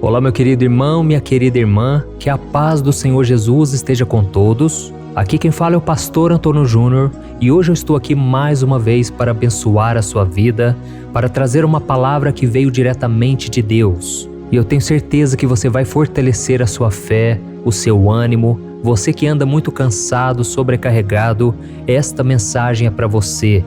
Olá, meu querido irmão, minha querida irmã, que a paz do Senhor Jesus esteja com todos. Aqui quem fala é o pastor Antônio Júnior e hoje eu estou aqui mais uma vez para abençoar a sua vida, para trazer uma palavra que veio diretamente de Deus. E eu tenho certeza que você vai fortalecer a sua fé, o seu ânimo. Você que anda muito cansado, sobrecarregado, esta mensagem é para você.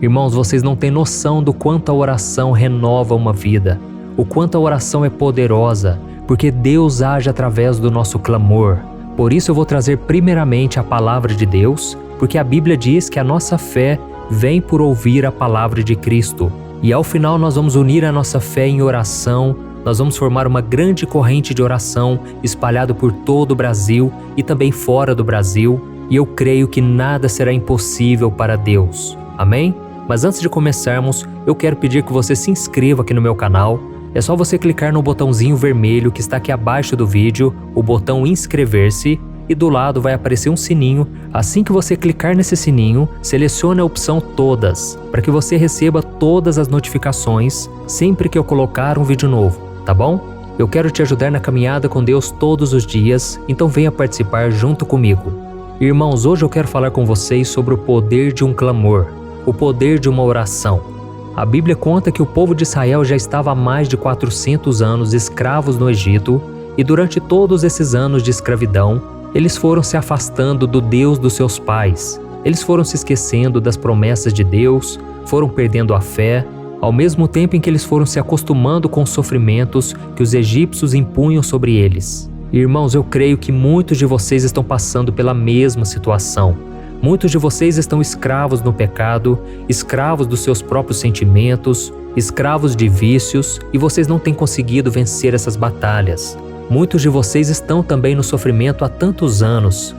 Irmãos, vocês não têm noção do quanto a oração renova uma vida. O quanto a oração é poderosa, porque Deus age através do nosso clamor. Por isso eu vou trazer primeiramente a palavra de Deus, porque a Bíblia diz que a nossa fé vem por ouvir a palavra de Cristo. E ao final nós vamos unir a nossa fé em oração, nós vamos formar uma grande corrente de oração espalhada por todo o Brasil e também fora do Brasil. E eu creio que nada será impossível para Deus. Amém? Mas antes de começarmos, eu quero pedir que você se inscreva aqui no meu canal. É só você clicar no botãozinho vermelho que está aqui abaixo do vídeo, o botão inscrever-se, e do lado vai aparecer um sininho. Assim que você clicar nesse sininho, selecione a opção todas, para que você receba todas as notificações sempre que eu colocar um vídeo novo, tá bom? Eu quero te ajudar na caminhada com Deus todos os dias, então venha participar junto comigo. Irmãos, hoje eu quero falar com vocês sobre o poder de um clamor, o poder de uma oração. A Bíblia conta que o povo de Israel já estava há mais de 400 anos escravos no Egito e durante todos esses anos de escravidão, eles foram se afastando do Deus dos seus pais. Eles foram se esquecendo das promessas de Deus, foram perdendo a fé, ao mesmo tempo em que eles foram se acostumando com os sofrimentos que os egípcios impunham sobre eles. Irmãos, eu creio que muitos de vocês estão passando pela mesma situação. Muitos de vocês estão escravos no pecado, escravos dos seus próprios sentimentos, escravos de vícios e vocês não têm conseguido vencer essas batalhas. Muitos de vocês estão também no sofrimento há tantos anos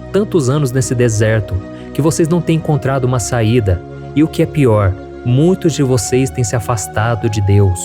nesse deserto, que vocês não têm encontrado uma saída. E o que é pior, muitos de vocês têm se afastado de Deus.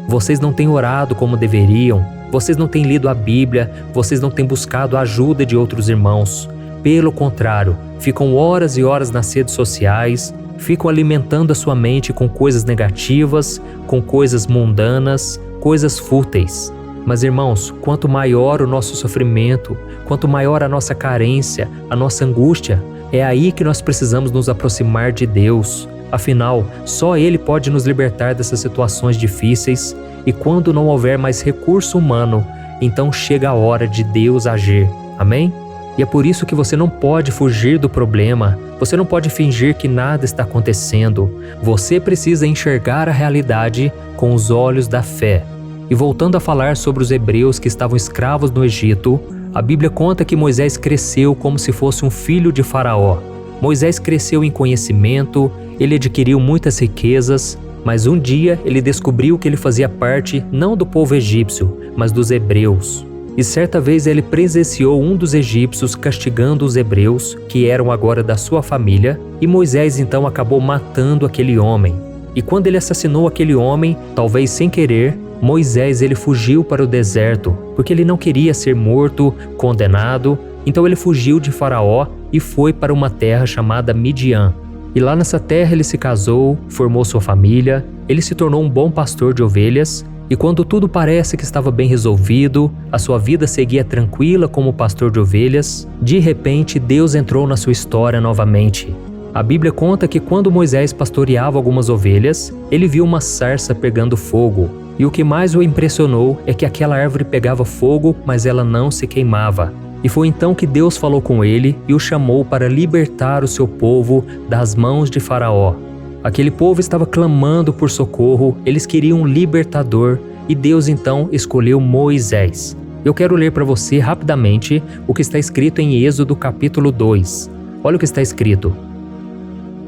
Vocês não têm orado como deveriam, vocês não têm lido a Bíblia, vocês não têm buscado a ajuda de outros irmãos. Pelo contrário, ficam horas e horas nas redes sociais, ficam alimentando a sua mente com coisas negativas, com coisas mundanas, coisas fúteis. Mas irmãos, quanto maior o nosso sofrimento, quanto maior a nossa carência, a nossa angústia, é aí que nós precisamos nos aproximar de Deus. Afinal, só Ele pode nos libertar dessas situações difíceis e quando não houver mais recurso humano, então chega a hora de Deus agir. Amém? E é por isso que você não pode fugir do problema, você não pode fingir que nada está acontecendo. Você precisa enxergar a realidade com os olhos da fé. E voltando a falar sobre os hebreus que estavam escravos no Egito, a Bíblia conta que Moisés cresceu como se fosse um filho de Faraó. Moisés cresceu em conhecimento, ele adquiriu muitas riquezas, mas um dia ele descobriu que ele fazia parte não do povo egípcio, mas dos hebreus. E certa vez ele presenciou um dos egípcios castigando os hebreus, que eram agora da sua família, e Moisés então acabou matando aquele homem. E quando ele assassinou aquele homem, talvez sem querer, Moisés ele fugiu para o deserto, porque ele não queria ser morto, condenado, então ele fugiu de Faraó e foi para uma terra chamada Midian. E lá nessa terra ele se casou, formou sua família, ele se tornou um bom pastor de ovelhas. E quando tudo parece que estava bem resolvido, a sua vida seguia tranquila como pastor de ovelhas, de repente Deus entrou na sua história novamente. A Bíblia conta que quando Moisés pastoreava algumas ovelhas, ele viu uma sarça pegando fogo. E o que mais o impressionou é que aquela árvore pegava fogo, mas ela não se queimava. E foi então que Deus falou com ele e o chamou para libertar o seu povo das mãos de Faraó. Aquele povo estava clamando por socorro, eles queriam um libertador e Deus então escolheu Moisés. Eu quero ler para você rapidamente o que está escrito em Êxodo capítulo 2. Olha o que está escrito.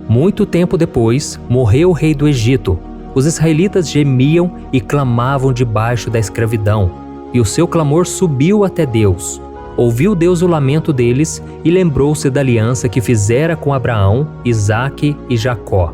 Muito tempo depois, morreu o rei do Egito. Os israelitas gemiam e clamavam debaixo da escravidão, e o seu clamor subiu até Deus. Ouviu Deus o lamento deles e lembrou-se da aliança que fizera com Abraão, Isaque e Jacó.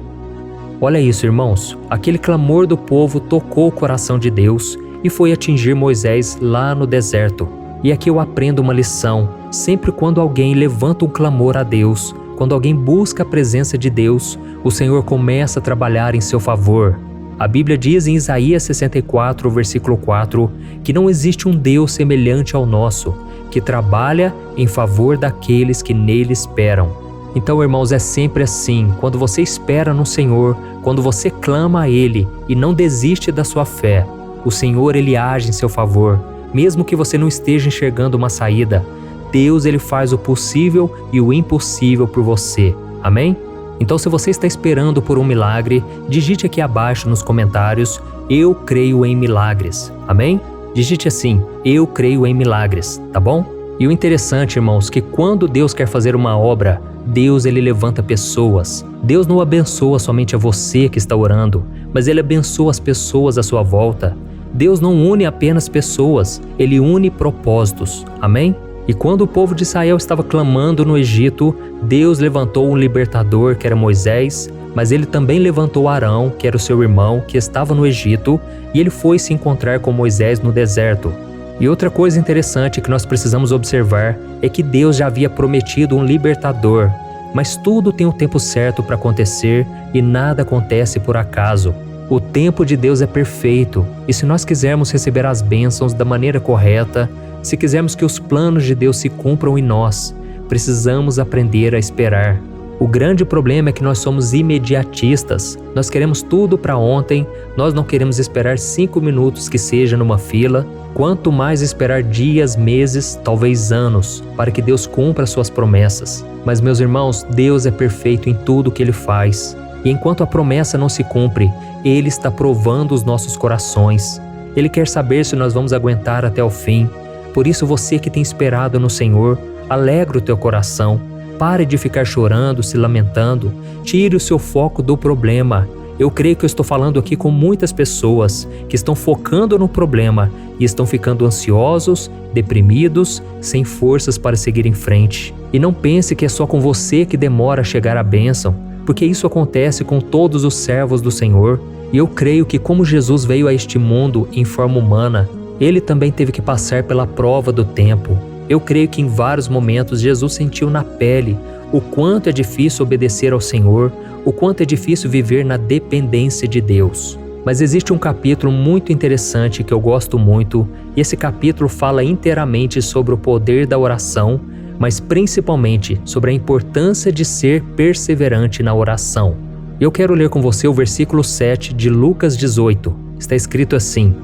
Olha isso, irmãos, aquele clamor do povo tocou o coração de Deus e foi atingir Moisés lá no deserto. E aqui eu aprendo uma lição: sempre quando alguém levanta um clamor a Deus, quando alguém busca a presença de Deus, o Senhor começa a trabalhar em seu favor. A Bíblia diz em Isaías 64, versículo 4, que não existe um Deus semelhante ao nosso, que trabalha em favor daqueles que nele esperam. Então, irmãos, é sempre assim, quando você espera no Senhor, quando você clama a Ele e não desiste da sua fé, o Senhor, Ele age em seu favor. Mesmo que você não esteja enxergando uma saída, Deus, Ele faz o possível e o impossível por você. Amém? Então, se você está esperando por um milagre, digite aqui abaixo nos comentários, eu creio em milagres. Amém? Digite assim, eu creio em milagres, tá bom? E o interessante, irmãos, que quando Deus quer fazer uma obra, Deus, Ele levanta pessoas. Deus não abençoa somente a você que está orando, mas Ele abençoa as pessoas à sua volta. Deus não une apenas pessoas, Ele une propósitos. Amém? E quando o povo de Israel estava clamando no Egito, Deus levantou um libertador, que era Moisés, mas Ele também levantou Arão, que era o seu irmão, que estava no Egito, e ele foi se encontrar com Moisés no deserto. E outra coisa interessante que nós precisamos observar é que Deus já havia prometido um libertador, mas tudo tem o tempo certo para acontecer e nada acontece por acaso. O tempo de Deus é perfeito, e se nós quisermos receber as bênçãos da maneira correta, se quisermos que os planos de Deus se cumpram em nós, precisamos aprender a esperar. O grande problema é que nós somos imediatistas, nós queremos tudo para ontem, nós não queremos esperar 5 minutos que seja numa fila, quanto mais esperar dias, meses, talvez anos, para que Deus cumpra suas promessas. Mas, meus irmãos, Deus é perfeito em tudo o que Ele faz. E enquanto a promessa não se cumpre, Ele está provando os nossos corações. Ele quer saber se nós vamos aguentar até o fim. Por isso, você que tem esperado no Senhor, alegra o teu coração. Pare de ficar chorando, se lamentando. Tire o seu foco do problema. Eu creio que eu estou falando aqui com muitas pessoas que estão focando no problema e estão ficando ansiosos, deprimidos, sem forças para seguir em frente. E não pense que é só com você que demora a chegar à bênção, porque isso acontece com todos os servos do Senhor. E eu creio que como Jesus veio a este mundo em forma humana, Ele também teve que passar pela prova do tempo. Eu creio que em vários momentos Jesus sentiu na pele o quanto é difícil obedecer ao Senhor, o quanto é difícil viver na dependência de Deus. Mas existe um capítulo muito interessante que eu gosto muito, e esse capítulo fala inteiramente sobre o poder da oração, mas principalmente sobre a importância de ser perseverante na oração. Eu quero ler com você o versículo 7 de Lucas 18. Está escrito assim: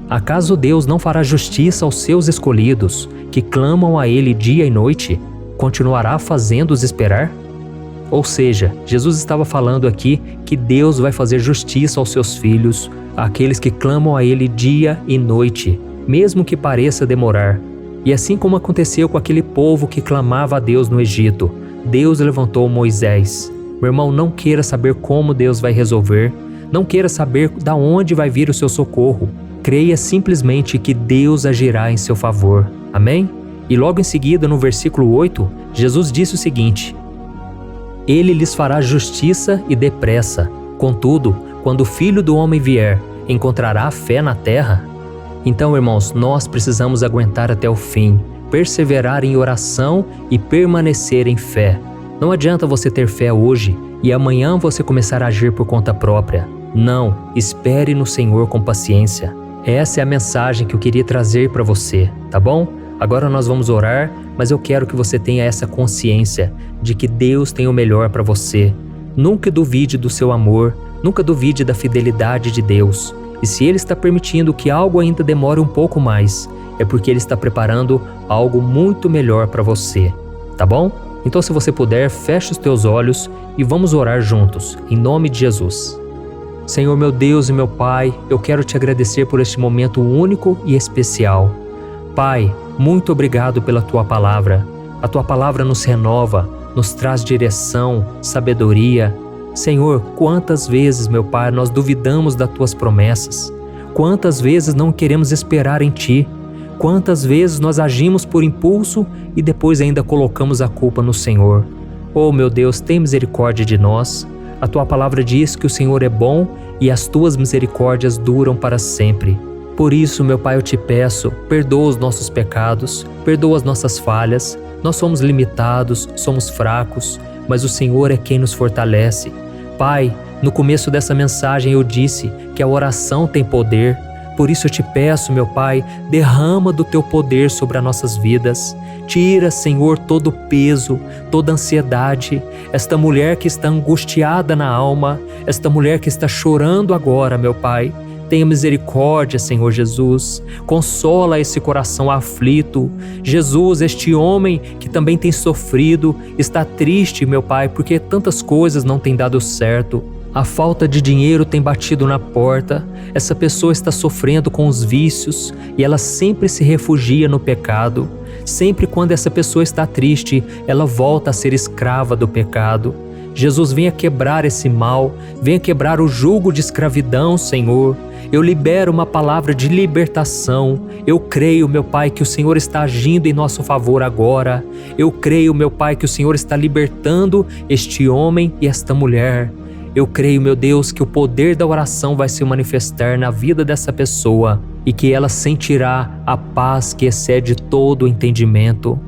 Acaso Deus não fará justiça aos seus escolhidos, que clamam a Ele dia e noite? Continuará fazendo-os esperar? Ou seja, Jesus estava falando aqui que Deus vai fazer justiça aos seus filhos, àqueles que clamam a Ele dia e noite, mesmo que pareça demorar. E assim como aconteceu com aquele povo que clamava a Deus no Egito, Deus levantou Moisés. Meu irmão, não queira saber como Deus vai resolver, não queira saber de onde vai vir o seu socorro. Creia simplesmente que Deus agirá em seu favor. Amém? E logo em seguida, no versículo 8, Jesus disse o seguinte: Ele lhes fará justiça e depressa. Contudo, quando o Filho do Homem vier, encontrará fé na terra? Então, irmãos, nós precisamos aguentar até o fim, perseverar em oração e permanecer em fé. Não adianta você ter fé hoje e amanhã você começar a agir por conta própria. Não, espere no Senhor com paciência. Essa é a mensagem que eu queria trazer para você, tá bom? Agora nós vamos orar, mas eu quero que você tenha essa consciência de que Deus tem o melhor para você. Nunca duvide do seu amor, nunca duvide da fidelidade de Deus. E se Ele está permitindo que algo ainda demore um pouco mais, é porque Ele está preparando algo muito melhor para você, tá bom? Então, se você puder, feche os teus olhos e vamos orar juntos, em nome de Jesus. Senhor, meu Deus e meu Pai, eu quero te agradecer por este momento único e especial. Pai, muito obrigado pela Tua palavra. A Tua palavra nos renova, nos traz direção, sabedoria. Senhor, quantas vezes, meu Pai, nós duvidamos das Tuas promessas? Quantas vezes não queremos esperar em Ti? Quantas vezes nós agimos por impulso e depois ainda colocamos a culpa no Senhor? Oh, meu Deus, tem misericórdia de nós. A Tua palavra diz que o Senhor é bom e as Tuas misericórdias duram para sempre. Por isso, meu Pai, eu te peço, perdoa os nossos pecados, perdoa as nossas falhas. Nós somos limitados, somos fracos, mas o Senhor é quem nos fortalece. Pai, No começo dessa mensagem eu disse que a oração tem poder. Por isso eu te peço, meu Pai, derrama do teu poder sobre as nossas vidas. Tira, Senhor, todo o peso, toda a ansiedade. Esta mulher que está angustiada na alma, esta mulher que está chorando agora, meu Pai. Tenha misericórdia, Senhor Jesus. Consola esse coração aflito. Jesus, este homem que também tem sofrido, está triste, meu Pai, porque tantas coisas não têm dado certo. A falta de dinheiro tem batido na porta, essa pessoa está sofrendo com os vícios e ela sempre se refugia no pecado. Sempre quando essa pessoa está triste, ela volta a ser escrava do pecado. Jesus, venha quebrar esse mal, venha quebrar o jugo de escravidão, Senhor. Eu libero uma palavra de libertação. Eu creio, meu Pai, que o Senhor está agindo em nosso favor agora. Eu creio, meu Pai, que o Senhor está libertando este homem e esta mulher. Eu creio, meu Deus, que o poder da oração vai se manifestar na vida dessa pessoa e que ela sentirá a paz que excede todo o entendimento.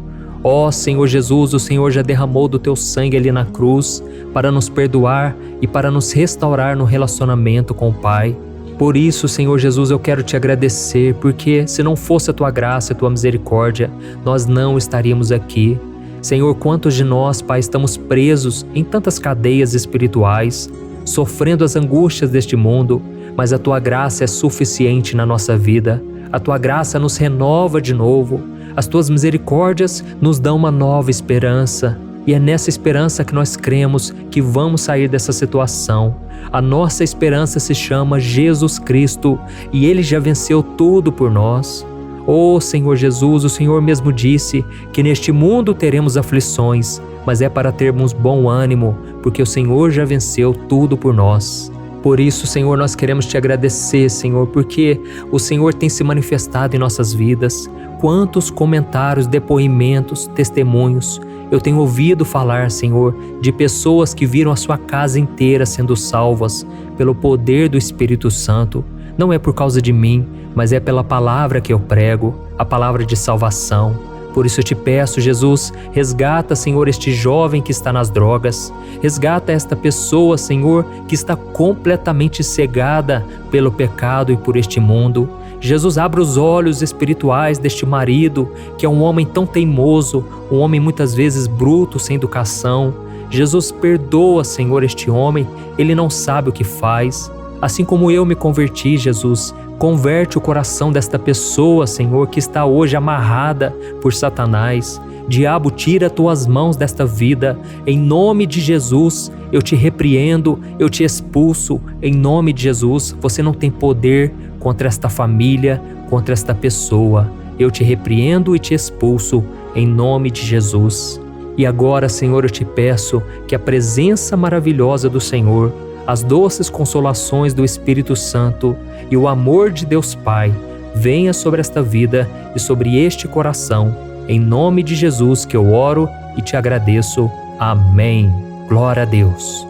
Ó Senhor Jesus, o Senhor já derramou do teu sangue ali na cruz para nos perdoar e para nos restaurar no relacionamento com o Pai. Por isso, Senhor Jesus, eu quero te agradecer, porque se não fosse a tua graça e a tua misericórdia, nós não estaríamos aqui. Senhor, quantos de nós, Pai, estamos presos em tantas cadeias espirituais, sofrendo as angústias deste mundo, mas a Tua graça é suficiente na nossa vida. A Tua graça nos renova de novo. As Tuas misericórdias nos dão uma nova esperança. E é nessa esperança que nós cremos que vamos sair dessa situação. A nossa esperança se chama Jesus Cristo e Ele já venceu tudo por nós. Oh Senhor Jesus, o Senhor mesmo disse que neste mundo teremos aflições, mas é para termos bom ânimo, porque o Senhor já venceu tudo por nós. Por isso, Senhor, nós queremos te agradecer, Senhor, porque o Senhor tem se manifestado em nossas vidas. Quantos comentários, depoimentos, testemunhos eu tenho ouvido falar, Senhor, de pessoas que viram a sua casa inteira sendo salvas pelo poder do Espírito Santo. Não é por causa de mim, mas é pela palavra que eu prego, a palavra de salvação. Por isso eu te peço, Jesus, resgata, Senhor, este jovem que está nas drogas. Resgata esta pessoa, Senhor, que está completamente cegada pelo pecado e por este mundo. Jesus, abra os olhos espirituais deste marido, que é um homem tão teimoso, um homem muitas vezes bruto, sem educação. Jesus, perdoa, Senhor, este homem, ele não sabe o que faz. Assim como eu me converti, Jesus, converte o coração desta pessoa, Senhor, que está hoje amarrada por Satanás. Diabo, tira tuas mãos desta vida. Em nome de Jesus, eu te repreendo, eu te expulso. Em nome de Jesus, você não tem poder contra esta família, contra esta pessoa. Eu te repreendo e te expulso, em nome de Jesus. E agora, Senhor, eu te peço que a presença maravilhosa do Senhor, as doces consolações do Espírito Santo e o amor de Deus Pai venha sobre esta vida e sobre este coração. Em nome de Jesus que eu oro e te agradeço. Amém. Glória a Deus.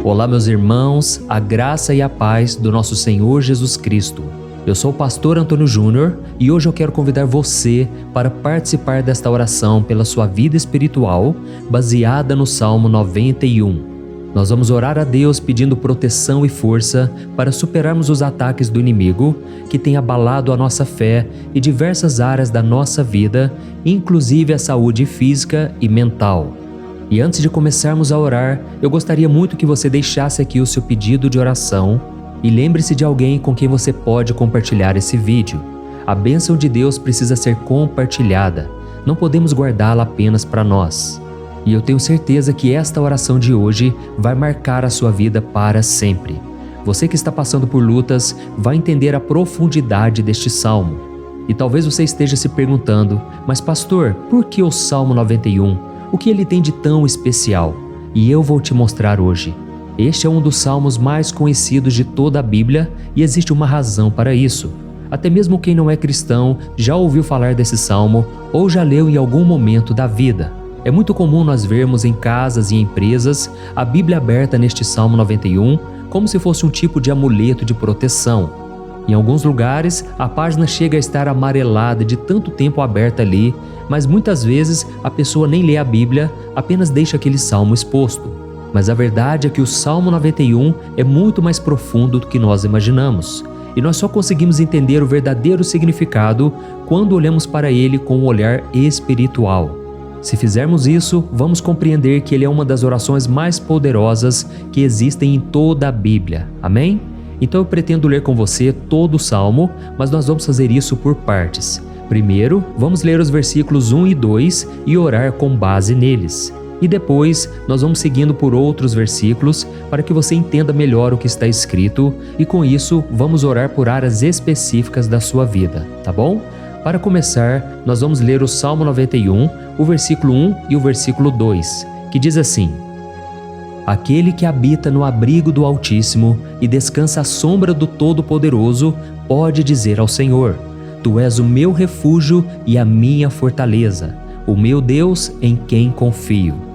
Olá, meus irmãos, a graça e a paz do nosso Senhor Jesus Cristo. Eu sou o pastor Antônio Júnior e hoje eu quero convidar você para participar desta oração pela sua vida espiritual, baseada no Salmo 91. Nós vamos orar a Deus pedindo proteção e força para superarmos os ataques do inimigo que tem abalado a nossa fé e diversas áreas da nossa vida, inclusive a saúde física e mental. E antes de começarmos a orar, eu gostaria muito que você deixasse aqui o seu pedido de oração e lembre-se de alguém com quem você pode compartilhar esse vídeo. A bênção de Deus precisa ser compartilhada, não podemos guardá-la apenas para nós. E eu tenho certeza que esta oração de hoje vai marcar a sua vida para sempre. Você que está passando por lutas vai entender a profundidade deste salmo. E talvez você esteja se perguntando, mas pastor, por que o Salmo 91? O que ele tem de tão especial? E eu vou te mostrar hoje. Este é um dos salmos mais conhecidos de toda a Bíblia e existe uma razão para isso. Até mesmo quem não é cristão já ouviu falar desse salmo ou já leu em algum momento da vida. É muito comum nós vermos em casas e empresas a Bíblia aberta neste Salmo 91 como se fosse um tipo de amuleto de proteção. Em alguns lugares, a página chega a estar amarelada de tanto tempo aberta ali, mas muitas vezes a pessoa nem lê a Bíblia, apenas deixa aquele salmo exposto. Mas a verdade é que o Salmo 91 é muito mais profundo do que nós imaginamos. E nós só conseguimos entender o verdadeiro significado quando olhamos para ele com um olhar espiritual. Se fizermos isso, vamos compreender que ele é uma das orações mais poderosas que existem em toda a Bíblia. Amém? Então eu pretendo ler com você todo o Salmo, mas nós vamos fazer isso por partes. Primeiro, vamos ler os versículos 1 e 2 e orar com base neles. E depois, nós vamos seguindo por outros versículos para que você entenda melhor o que está escrito e com isso, vamos orar por áreas específicas da sua vida, tá bom? Para começar, nós vamos ler o Salmo 91, o versículo 1 e o versículo 2, que diz assim: Aquele que habita no abrigo do Altíssimo e descansa à sombra do Todo-Poderoso pode dizer ao Senhor: Tu és o meu refúgio e a minha fortaleza, o meu Deus em quem confio.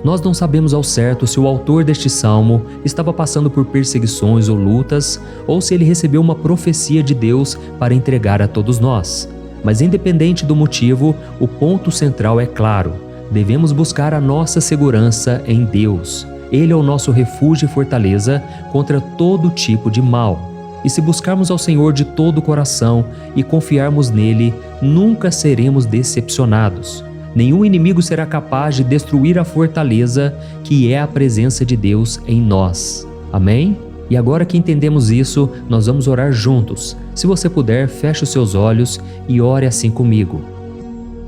Nós não sabemos ao certo se o autor deste salmo estava passando por perseguições ou lutas, ou se ele recebeu uma profecia de Deus para entregar a todos nós. Mas independente do motivo, o ponto central é claro: devemos buscar a nossa segurança em Deus. Ele é o nosso refúgio e fortaleza contra todo tipo de mal. E se buscarmos ao Senhor de todo o coração e confiarmos nele, nunca seremos decepcionados. Nenhum inimigo será capaz de destruir a fortaleza que é a presença de Deus em nós. Amém? E agora que entendemos isso, nós vamos orar juntos. Se você puder, feche os seus olhos e ore assim comigo.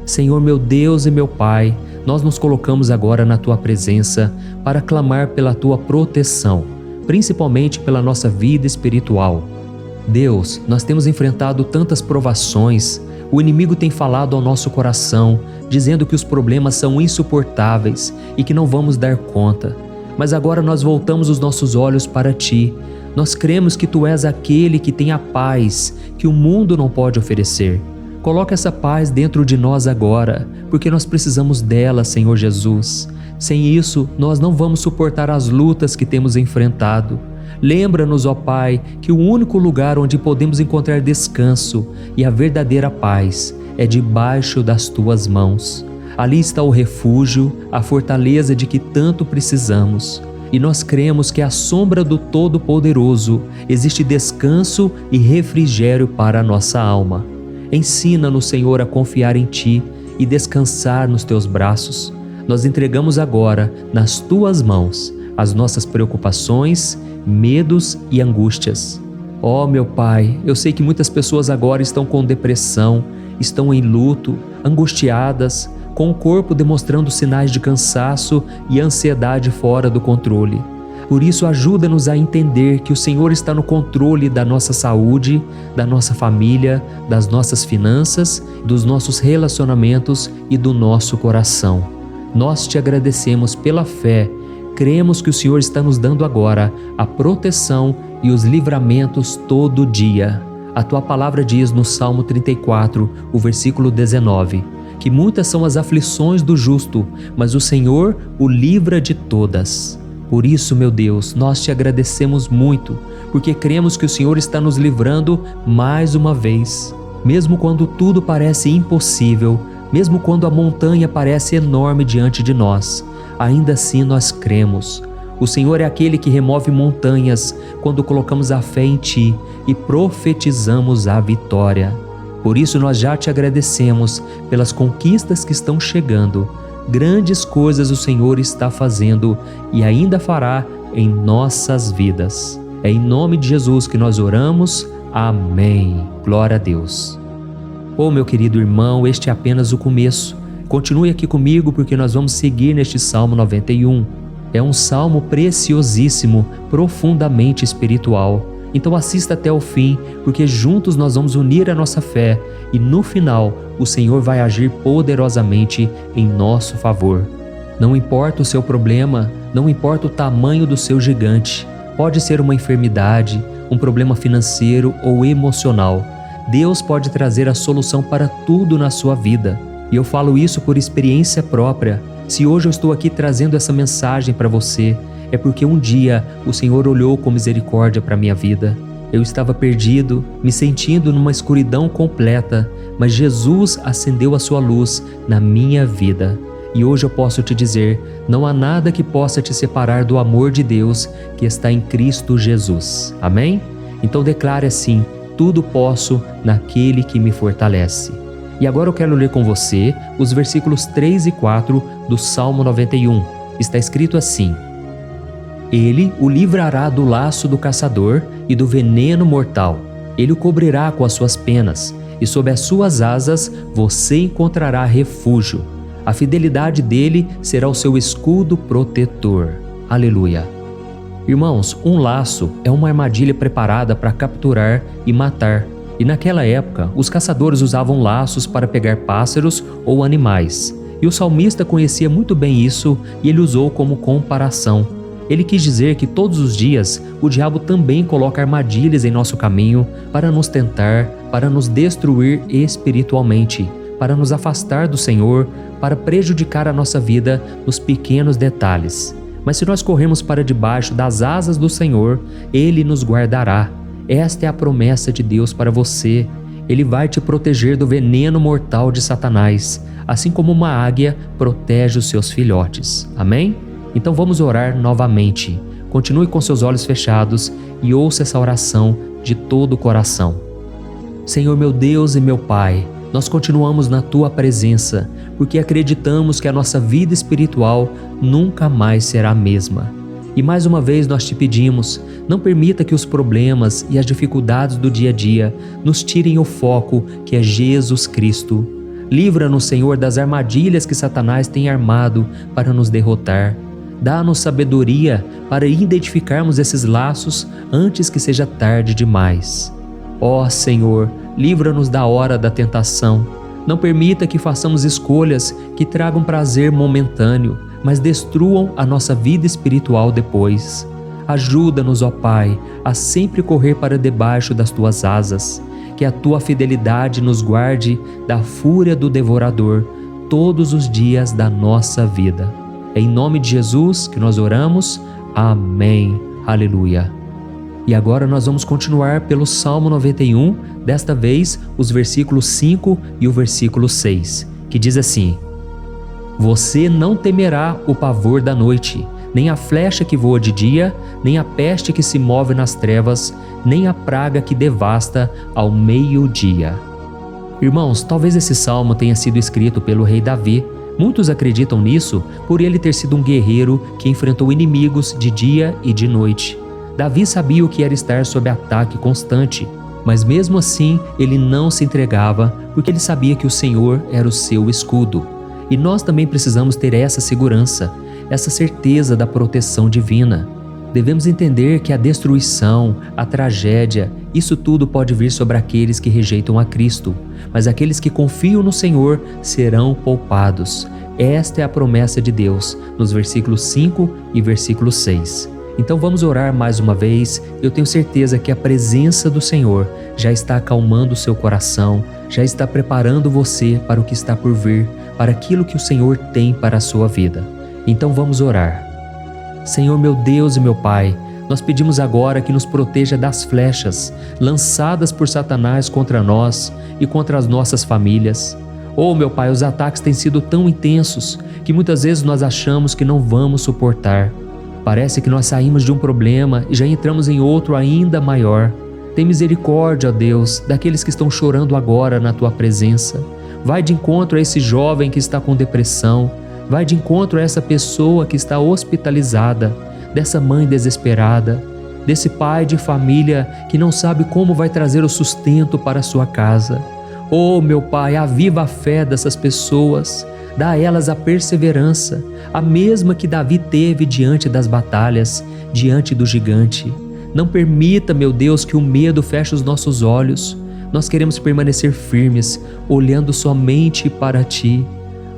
Senhor meu Deus e meu Pai, nós nos colocamos agora na Tua presença para clamar pela Tua proteção, principalmente pela nossa vida espiritual. Deus, nós temos enfrentado tantas provações, o inimigo tem falado ao nosso coração, dizendo que os problemas são insuportáveis e que não vamos dar conta. Mas agora nós voltamos os nossos olhos para Ti. Nós cremos que Tu és aquele que tem a paz que o mundo não pode oferecer. Coloca essa paz dentro de nós agora, porque nós precisamos dela, Senhor Jesus. Sem isso, nós não vamos suportar as lutas que temos enfrentado. Lembra-nos, ó Pai, que o único lugar onde podemos encontrar descanso e a verdadeira paz é debaixo das Tuas mãos. Ali está o refúgio, a fortaleza de que tanto precisamos. E nós cremos que à sombra do Todo-Poderoso existe descanso e refrigério para a nossa alma. Ensina-nos, Senhor, a confiar em Ti e descansar nos Teus braços. Nós entregamos agora, nas Tuas mãos, as nossas preocupações, medos e angústias. Ó meu Pai, eu sei que muitas pessoas agora estão com depressão, estão em luto, angustiadas, com o corpo demonstrando sinais de cansaço e ansiedade fora do controle. Por isso, ajuda-nos a entender que o Senhor está no controle da nossa saúde, da nossa família, das nossas finanças, dos nossos relacionamentos e do nosso coração. Nós Te agradecemos pela fé. Cremos que o Senhor está nos dando agora a proteção e os livramentos todo dia. A Tua palavra diz no Salmo 34, o versículo 19, que muitas são as aflições do justo, mas o Senhor o livra de todas. Por isso, meu Deus, nós Te agradecemos muito, porque cremos que o Senhor está nos livrando mais uma vez. Mesmo quando tudo parece impossível, mesmo quando a montanha parece enorme diante de nós, ainda assim nós cremos. O Senhor é aquele que remove montanhas quando colocamos a fé em Ti e profetizamos a vitória. Por isso nós já Te agradecemos pelas conquistas que estão chegando. Grandes coisas o Senhor está fazendo e ainda fará em nossas vidas. É em nome de Jesus que nós oramos. Amém. Glória a Deus. Oh, meu querido irmão, este é apenas o começo. Continue aqui comigo porque nós vamos seguir neste Salmo 91. É um salmo preciosíssimo, profundamente espiritual. Então assista até o fim, porque juntos nós vamos unir a nossa fé e no final o Senhor vai agir poderosamente em nosso favor. Não importa o seu problema, não importa o tamanho do seu gigante, pode ser uma enfermidade, um problema financeiro ou emocional. Deus pode trazer a solução para tudo na sua vida. E eu falo isso por experiência própria. Se hoje eu estou aqui trazendo essa mensagem para você, é porque um dia o Senhor olhou com misericórdia para a minha vida. Eu estava perdido, me sentindo numa escuridão completa, mas Jesus acendeu a sua luz na minha vida. E hoje eu posso te dizer, não há nada que possa te separar do amor de Deus que está em Cristo Jesus. Amém? Então declare assim: tudo posso naquele que me fortalece. E agora eu quero ler com você os versículos 3 e 4 do Salmo 91. Está escrito assim: Ele o livrará do laço do caçador e do veneno mortal. Ele o cobrirá com as suas penas, e sob as suas asas você encontrará refúgio. A fidelidade dele será o seu escudo protetor. Aleluia. Irmãos, um laço é uma armadilha preparada para capturar e matar. E naquela época, os caçadores usavam laços para pegar pássaros ou animais. E o salmista conhecia muito bem isso e ele usou como comparação. Ele quis dizer que todos os dias o diabo também coloca armadilhas em nosso caminho para nos tentar, para nos destruir espiritualmente, para nos afastar do Senhor, para prejudicar a nossa vida nos pequenos detalhes. Mas se nós corrermos para debaixo das asas do Senhor, Ele nos guardará. Esta é a promessa de Deus para você. Ele vai te proteger do veneno mortal de Satanás, assim como uma águia protege os seus filhotes. Amém? Então vamos orar novamente. Continue com seus olhos fechados e ouça essa oração de todo o coração. Senhor meu Deus e meu Pai, nós continuamos na Tua presença, porque acreditamos que a nossa vida espiritual nunca mais será a mesma. E mais uma vez nós te pedimos, não permita que os problemas e as dificuldades do dia a dia nos tirem o foco que é Jesus Cristo. Livra-nos, Senhor, das armadilhas que Satanás tem armado para nos derrotar. Dá-nos sabedoria para identificarmos esses laços antes que seja tarde demais. Ó Senhor, livra-nos da hora da tentação. Não permita que façamos escolhas que tragam prazer momentâneo, mas destruam a nossa vida espiritual depois. Ajuda-nos, ó Pai, a sempre correr para debaixo das Tuas asas. Que a Tua fidelidade nos guarde da fúria do devorador todos os dias da nossa vida. É em nome de Jesus que nós oramos. Amém. Aleluia. E agora nós vamos continuar pelo Salmo 91, desta vez os versículos 5 e o versículo 6, que diz assim: Você não temerá o pavor da noite, nem a flecha que voa de dia, nem a peste que se move nas trevas, nem a praga que devasta ao meio-dia. Irmãos, talvez esse salmo tenha sido escrito pelo rei Davi. Muitos acreditam nisso por ele ter sido um guerreiro que enfrentou inimigos de dia e de noite. Davi sabia o que era estar sob ataque constante, mas mesmo assim ele não se entregava porque ele sabia que o Senhor era o seu escudo. E nós também precisamos ter essa segurança, essa certeza da proteção divina. Devemos entender que a destruição, a tragédia, isso tudo pode vir sobre aqueles que rejeitam a Cristo, mas aqueles que confiam no Senhor serão poupados. Esta é a promessa de Deus, nos versículos 5 e versículo 6. Então vamos orar mais uma vez. Eu tenho certeza que a presença do Senhor já está acalmando o seu coração, já está preparando você para o que está por vir, para aquilo que o Senhor tem para a sua vida. Então vamos orar. Senhor meu Deus e meu Pai, nós pedimos agora que nos proteja das flechas lançadas por Satanás contra nós e contra as nossas famílias. Oh meu Pai, os ataques têm sido tão intensos que muitas vezes nós achamos que não vamos suportar. Parece que nós saímos de um problema e já entramos em outro ainda maior. Tem misericórdia, ó Deus, daqueles que estão chorando agora na Tua presença. Vai de encontro a esse jovem que está com depressão. Vai de encontro a essa pessoa que está hospitalizada, dessa mãe desesperada, desse pai de família que não sabe como vai trazer o sustento para a sua casa. Oh, meu Pai, aviva a fé dessas pessoas. Dá a elas a perseverança, a mesma que Davi teve diante das batalhas, diante do gigante. Não permita, meu Deus, que o medo feche os nossos olhos. Nós queremos permanecer firmes, olhando somente para Ti.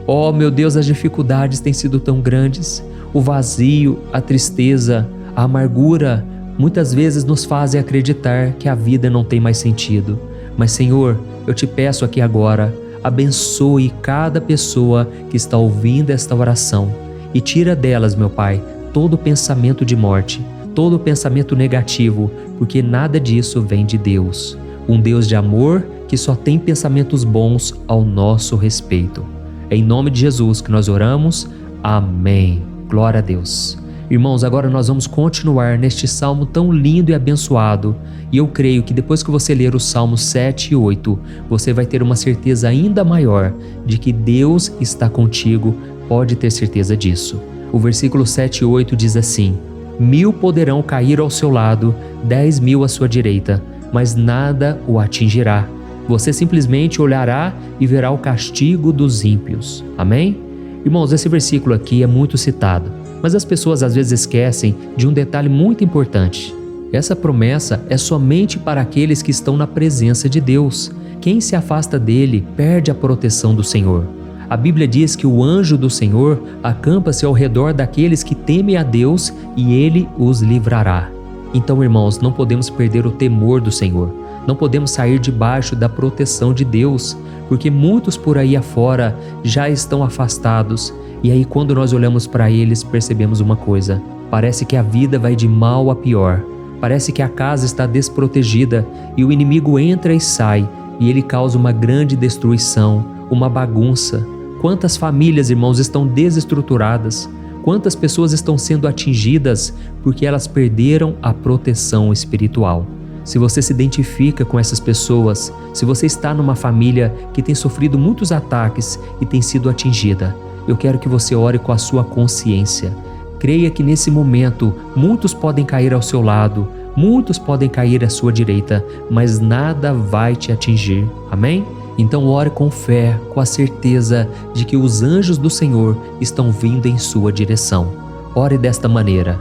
Oh, meu Deus, as dificuldades têm sido tão grandes. O vazio, a tristeza, a amargura, muitas vezes nos fazem acreditar que a vida não tem mais sentido. Mas, Senhor, eu te peço aqui agora, abençoe cada pessoa que está ouvindo esta oração e tira delas, meu Pai, todo pensamento de morte, todo pensamento negativo, porque nada disso vem de Deus. Um Deus de amor que só tem pensamentos bons ao nosso respeito. É em nome de Jesus que nós oramos. Amém. Glória a Deus. Irmãos, agora nós vamos continuar neste salmo tão lindo e abençoado. E eu creio que depois que você ler os salmos 7 e 8, você vai ter uma certeza ainda maior de que Deus está contigo. Pode ter certeza disso. O versículo 7 e 8 diz assim: 1000 poderão cair ao seu lado, 10.000 à sua direita, mas nada o atingirá. Você simplesmente olhará e verá o castigo dos ímpios. Amém? Irmãos, esse versículo aqui é muito citado, mas as pessoas às vezes esquecem de um detalhe muito importante. Essa promessa é somente para aqueles que estão na presença de Deus. Quem se afasta dele perde a proteção do Senhor. A Bíblia diz que o anjo do Senhor acampa-se ao redor daqueles que temem a Deus e ele os livrará. Então, irmãos, não podemos perder o temor do Senhor. Não podemos sair debaixo da proteção de Deus, porque muitos por aí afora já estão afastados. E aí, quando nós olhamos para eles, percebemos uma coisa: parece que a vida vai de mal a pior. Parece que a casa está desprotegida e o inimigo entra e sai e ele causa uma grande destruição, uma bagunça. Quantas famílias, irmãos, estão desestruturadas? Quantas pessoas estão sendo atingidas porque elas perderam a proteção espiritual? Se você se identifica com essas pessoas, se você está numa família que tem sofrido muitos ataques e tem sido atingida, eu quero que você ore com a sua consciência. Creia que nesse momento muitos podem cair ao seu lado, muitos podem cair à sua direita, mas nada vai te atingir. Amém? Então ore com fé, com a certeza de que os anjos do Senhor estão vindo em sua direção. Ore desta maneira: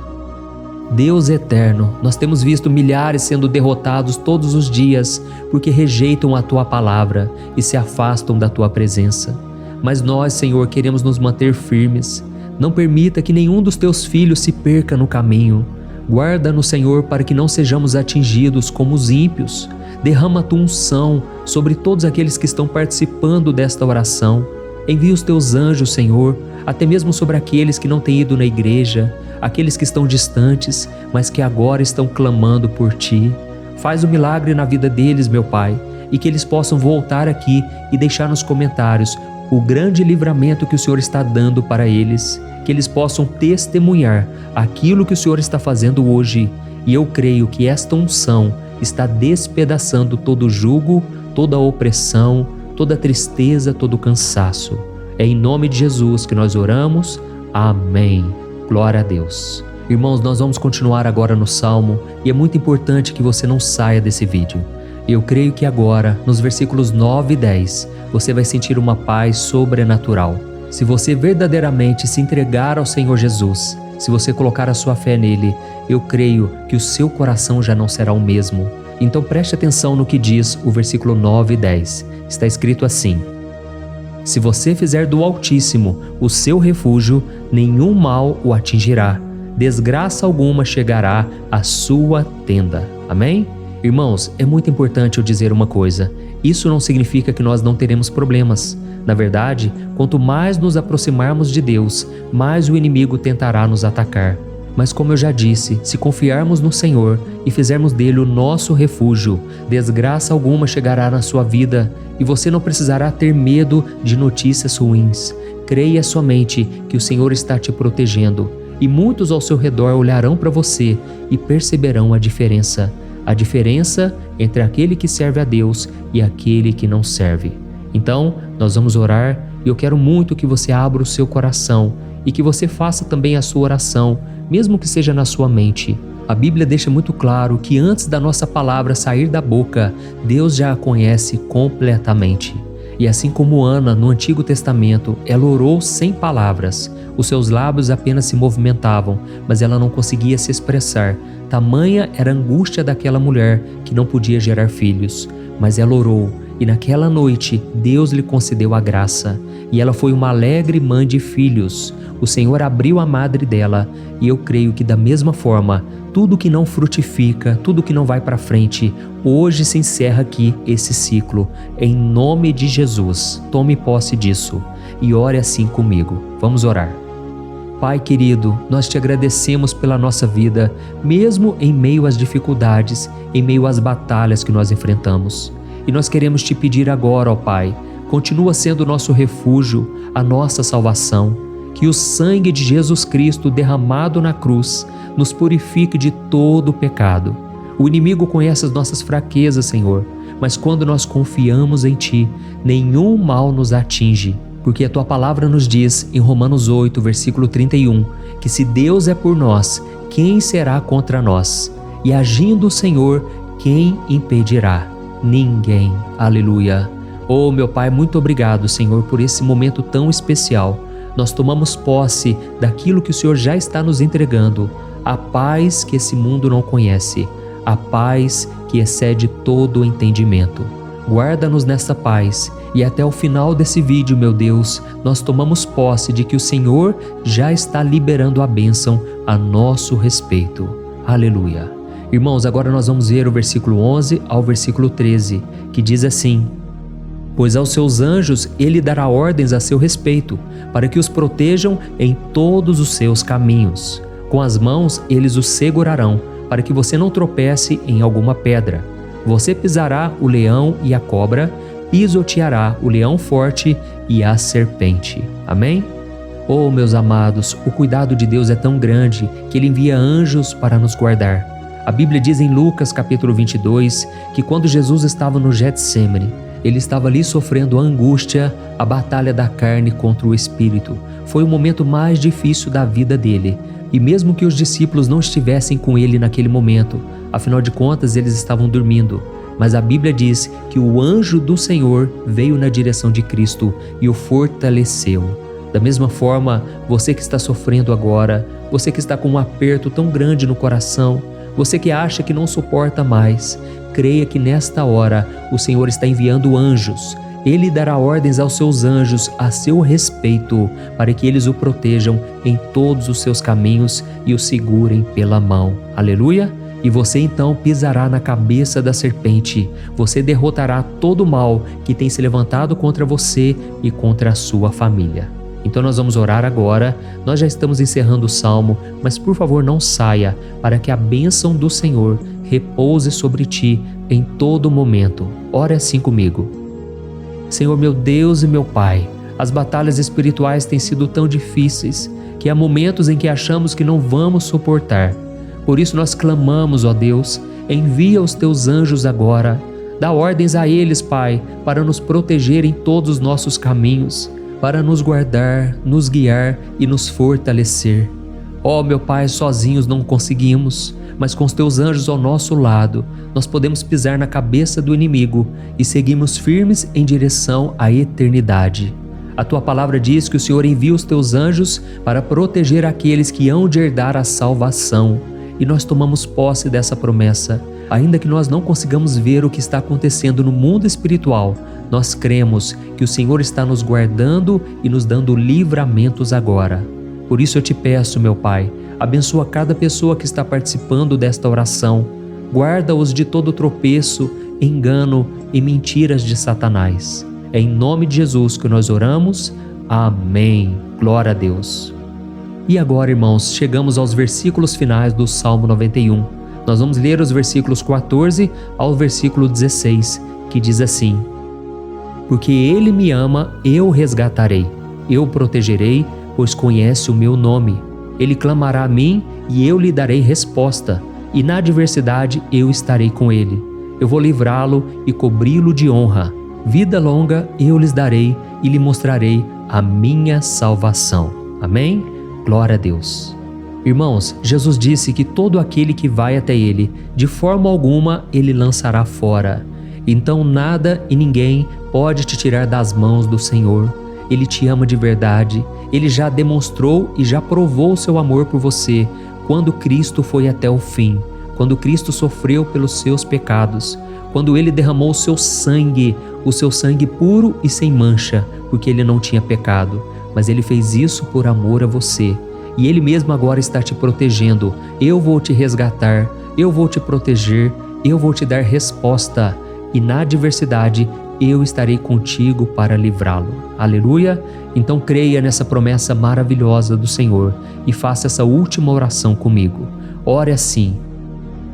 Deus eterno, nós temos visto milhares sendo derrotados todos os dias porque rejeitam a Tua palavra e se afastam da Tua presença. Mas nós, Senhor, queremos nos manter firmes. Não permita que nenhum dos Teus filhos se perca no caminho. Guarda-nos, Senhor, para que não sejamos atingidos como os ímpios. Derrama a Tua unção sobre todos aqueles que estão participando desta oração. Envia os Teus anjos, Senhor, até mesmo sobre aqueles que não têm ido na igreja, aqueles que estão distantes, mas que agora estão clamando por Ti. Faz o milagre na vida deles, meu Pai, e que eles possam voltar aqui e deixar nos comentários o grande livramento que o Senhor está dando para eles, que eles possam testemunhar aquilo que o Senhor está fazendo hoje. E eu creio que esta unção está despedaçando todo jugo, toda opressão, toda tristeza, todo cansaço. É em nome de Jesus que nós oramos. Amém. Glória a Deus. Irmãos, nós vamos continuar agora no Salmo e é muito importante que você não saia desse vídeo. Eu creio que agora, nos versículos 9 e 10, você vai sentir uma paz sobrenatural. Se você verdadeiramente se entregar ao Senhor Jesus, se você colocar a sua fé nele, eu creio que o seu coração já não será o mesmo. Então preste atenção no que diz o versículo 9 e 10. Está escrito assim: Se você fizer do Altíssimo o seu refúgio, nenhum mal o atingirá, desgraça alguma chegará à sua tenda. Amém? Irmãos, é muito importante eu dizer uma coisa: isso não significa que nós não teremos problemas. Na verdade, quanto mais nos aproximarmos de Deus, mais o inimigo tentará nos atacar. Mas como eu já disse, se confiarmos no Senhor e fizermos dele o nosso refúgio, desgraça alguma chegará na sua vida e você não precisará ter medo de notícias ruins. Creia somente que o Senhor está te protegendo e muitos ao seu redor olharão para você e perceberão a diferença entre aquele que serve a Deus e aquele que não serve. Então, nós vamos orar e eu quero muito que você abra o seu coração e que você faça também a sua oração, mesmo que seja na sua mente. A Bíblia deixa muito claro que antes da nossa palavra sair da boca, Deus já a conhece completamente. E assim como Ana, no Antigo Testamento, ela orou sem palavras. Os seus lábios apenas se movimentavam, mas ela não conseguia se expressar. Tamanha era a angústia daquela mulher que não podia gerar filhos. Mas ela orou, e naquela noite Deus lhe concedeu a graça. E ela foi uma alegre mãe de filhos. O Senhor abriu a madre dela, e eu creio que da mesma forma, tudo que não frutifica, tudo que não vai para frente, hoje se encerra aqui esse ciclo. Em nome de Jesus, tome posse disso e ore assim comigo. Vamos orar. Pai querido, nós te agradecemos pela nossa vida, mesmo em meio às dificuldades, em meio às batalhas que nós enfrentamos. E nós queremos te pedir agora, ó Pai, continua sendo o nosso refúgio, a nossa salvação, que o sangue de Jesus Cristo derramado na cruz nos purifique de todo o pecado. O inimigo conhece as nossas fraquezas, Senhor, mas quando nós confiamos em Ti, nenhum mal nos atinge. Porque a Tua palavra nos diz, em Romanos 8, versículo 31, que se Deus é por nós, quem será contra nós? E agindo o Senhor, quem impedirá? Ninguém. Aleluia. Oh, meu Pai, muito obrigado, Senhor, por esse momento tão especial. Nós tomamos posse daquilo que o Senhor já está nos entregando, a paz que esse mundo não conhece, a paz que excede todo o entendimento. Guarda-nos nessa paz e até o final desse vídeo, meu Deus, nós tomamos posse de que o Senhor já está liberando a bênção a nosso respeito. Aleluia. Irmãos, agora nós vamos ver o versículo 11 ao versículo 13, que diz assim: Pois aos seus anjos ele dará ordens a seu respeito, para que os protejam em todos os seus caminhos. Com as mãos eles os segurarão, para que você não tropece em alguma pedra. Você pisará o leão e a cobra, pisoteará o leão forte e a serpente. Amém? Oh, meus amados, o cuidado de Deus é tão grande que Ele envia anjos para nos guardar. A Bíblia diz em Lucas capítulo 22 que quando Jesus estava no Getsêmani, Ele estava ali sofrendo a angústia, a batalha da carne contra o espírito. Foi o momento mais difícil da vida dele. E mesmo que os discípulos não estivessem com ele naquele momento, afinal de contas eles estavam dormindo, mas a Bíblia diz que o anjo do Senhor veio na direção de Cristo e o fortaleceu. Da mesma forma, você que está sofrendo agora, você que está com um aperto tão grande no coração, você que acha que não suporta mais, creia que nesta hora o Senhor está enviando anjos. Ele dará ordens aos seus anjos a seu respeito, para que eles o protejam em todos os seus caminhos e o segurem pela mão. Aleluia! E você então pisará na cabeça da serpente. Você derrotará todo o mal que tem se levantado contra você e contra a sua família. Então nós vamos orar agora. Nós já estamos encerrando o salmo, mas por favor não saia, para que a bênção do Senhor repouse sobre ti em todo momento. Ore assim comigo. Senhor, meu Deus e meu Pai, as batalhas espirituais têm sido tão difíceis que há momentos em que achamos que não vamos suportar. Por isso nós clamamos, ó Deus, envia os teus anjos agora, dá ordens a eles, Pai, para nos proteger em todos os nossos caminhos, para nos guardar, nos guiar e nos fortalecer. Ó meu Pai, sozinhos não conseguimos, mas com os teus anjos ao nosso lado, nós podemos pisar na cabeça do inimigo e seguirmos firmes em direção à eternidade. A tua palavra diz que o Senhor envia os teus anjos para proteger aqueles que hão de herdar a salvação. E nós tomamos posse dessa promessa. Ainda que nós não consigamos ver o que está acontecendo no mundo espiritual, nós cremos que o Senhor está nos guardando e nos dando livramentos agora. Por isso eu te peço, meu Pai, abençoa cada pessoa que está participando desta oração. Guarda-os de todo tropeço, engano e mentiras de Satanás. É em nome de Jesus que nós oramos. Amém. Glória a Deus. E agora, irmãos, chegamos aos versículos finais do Salmo 91. Nós vamos ler os versículos 14 ao versículo 16, que diz assim: Porque Ele me ama, eu o resgatarei. Eu o protegerei, pois conhece o meu nome. Ele clamará a mim e eu lhe darei resposta, e na adversidade eu estarei com ele. Eu vou livrá-lo e cobri-lo de honra. Vida longa eu lhes darei e lhe mostrarei a minha salvação. Amém? Glória a Deus. Irmãos, Jesus disse que todo aquele que vai até ele, de forma alguma ele lançará fora. Então nada e ninguém pode te tirar das mãos do Senhor. Ele te ama de verdade. Ele já demonstrou e já provou o seu amor por você quando Cristo foi até o fim, quando Cristo sofreu pelos seus pecados, quando Ele derramou o seu sangue puro e sem mancha, porque Ele não tinha pecado, mas Ele fez isso por amor a você. E Ele mesmo agora está te protegendo. Eu vou te resgatar, eu vou te proteger, eu vou te dar resposta. E na adversidade, eu estarei contigo para livrá-lo. Aleluia! Então creia nessa promessa maravilhosa do Senhor e faça essa última oração comigo. Ore assim: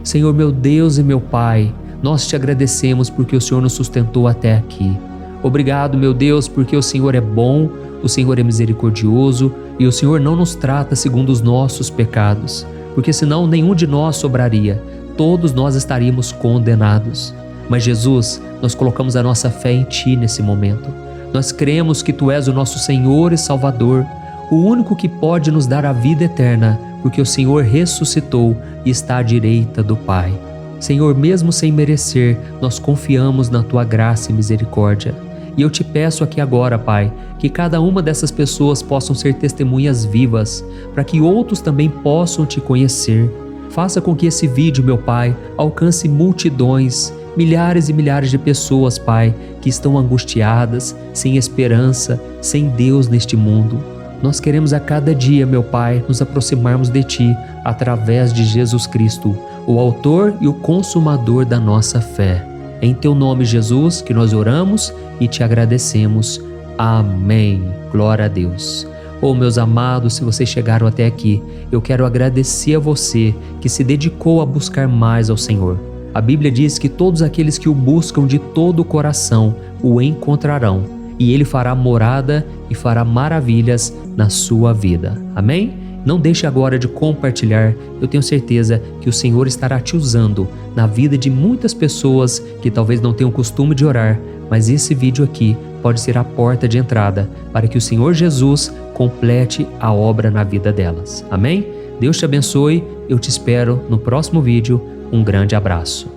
Senhor meu Deus e meu Pai, nós te agradecemos porque o Senhor nos sustentou até aqui. Obrigado, meu Deus, porque o Senhor é bom, o Senhor é misericordioso e o Senhor não nos trata segundo os nossos pecados, porque senão nenhum de nós sobraria, todos nós estaríamos condenados. Mas Jesus, nós colocamos a nossa fé em Ti nesse momento. Nós cremos que Tu és o nosso Senhor e Salvador, o único que pode nos dar a vida eterna, porque o Senhor ressuscitou e está à direita do Pai. Senhor, mesmo sem merecer, nós confiamos na Tua graça e misericórdia. E eu te peço aqui agora, Pai, que cada uma dessas pessoas possam ser testemunhas vivas, para que outros também possam Te conhecer. Faça com que esse vídeo, meu Pai, alcance multidões, milhares e milhares de pessoas, Pai, que estão angustiadas, sem esperança, sem Deus neste mundo. Nós queremos a cada dia, meu Pai, nos aproximarmos de Ti através de Jesus Cristo, o autor e o consumador da nossa fé. Em Teu nome, Jesus, que nós oramos e Te agradecemos. Amém. Glória a Deus. Oh, meus amados, se vocês chegaram até aqui, eu quero agradecer a você que se dedicou a buscar mais ao Senhor. A Bíblia diz que todos aqueles que o buscam de todo o coração o encontrarão, e Ele fará morada e fará maravilhas na sua vida. Amém? Não deixe agora de compartilhar, eu tenho certeza que o Senhor estará te usando na vida de muitas pessoas que talvez não tenham costume de orar, mas esse vídeo aqui pode ser a porta de entrada para que o Senhor Jesus complete a obra na vida delas. Amém? Deus te abençoe, eu te espero no próximo vídeo. Um grande abraço.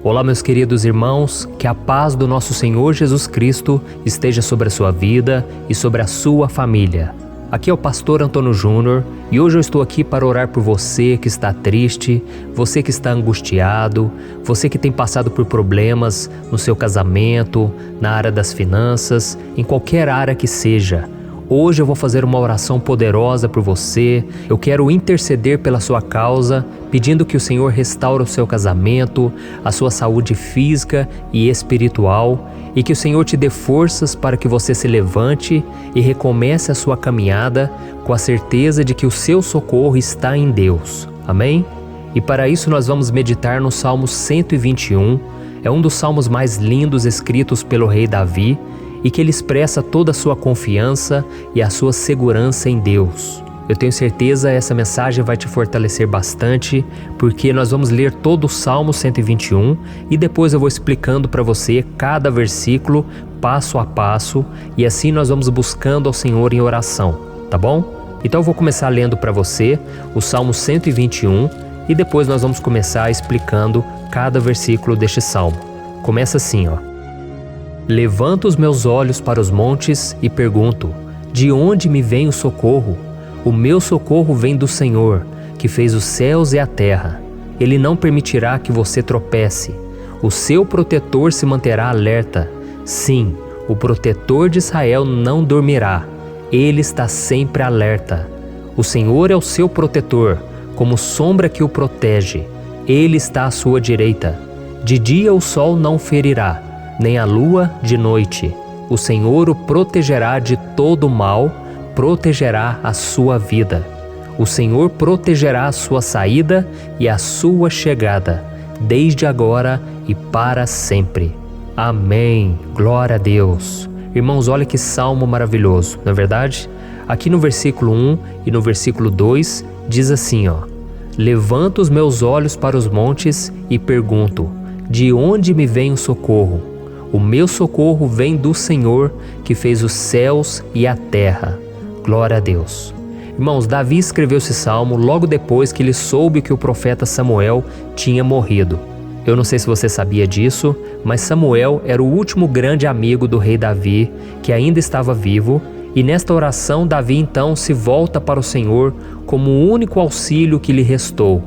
Olá, meus queridos irmãos, que a paz do nosso Senhor Jesus Cristo esteja sobre a sua vida e sobre a sua família. Aqui é o pastor Antônio Júnior e hoje eu estou aqui para orar por você que está triste, você que está angustiado, você que tem passado por problemas no seu casamento, na área das finanças, em qualquer área que seja. Hoje eu vou fazer uma oração poderosa por você. Eu quero interceder pela sua causa, pedindo que o Senhor restaure o seu casamento, a sua saúde física e espiritual, e que o Senhor te dê forças para que você se levante e recomece a sua caminhada com a certeza de que o seu socorro está em Deus. Amém? E para isso nós vamos meditar no Salmo 121. É um dos salmos mais lindos escritos pelo rei Davi, e que ele expressa toda a sua confiança e a sua segurança em Deus. Eu tenho certeza essa mensagem vai te fortalecer bastante, porque nós vamos ler todo o Salmo 121 e depois eu vou explicando para você cada versículo, passo a passo, e assim nós vamos buscando ao Senhor em oração, tá bom? Então eu vou começar lendo para você o Salmo 121 e depois nós vamos começar explicando cada versículo deste salmo. Começa assim, ó. Levanto os meus olhos para os montes e pergunto: de onde me vem o socorro? O meu socorro vem do Senhor, que fez os céus e a terra. Ele não permitirá que você tropece. O seu protetor se manterá alerta. Sim, o protetor de Israel não dormirá. Ele está sempre alerta. O Senhor é o seu protetor, como sombra que o protege. Ele está à sua direita. De dia o sol não ferirá, nem a lua de noite. O Senhor o protegerá de todo mal, protegerá a sua vida. O Senhor protegerá a sua saída e a sua chegada, desde agora e para sempre. Amém. Glória a Deus. Irmãos, olha que salmo maravilhoso, não é verdade? Aqui no versículo 1 e no versículo 2 diz assim, ó: Levanto os meus olhos para os montes e pergunto: de onde me vem o socorro? O meu socorro vem do Senhor, que fez os céus e a terra. Glória a Deus. Irmãos, Davi escreveu esse salmo logo depois que ele soube que o profeta Samuel tinha morrido. Eu não sei se você sabia disso, mas Samuel era o último grande amigo do rei Davi, que ainda estava vivo, e nesta oração Davi então se volta para o Senhor como o único auxílio que lhe restou.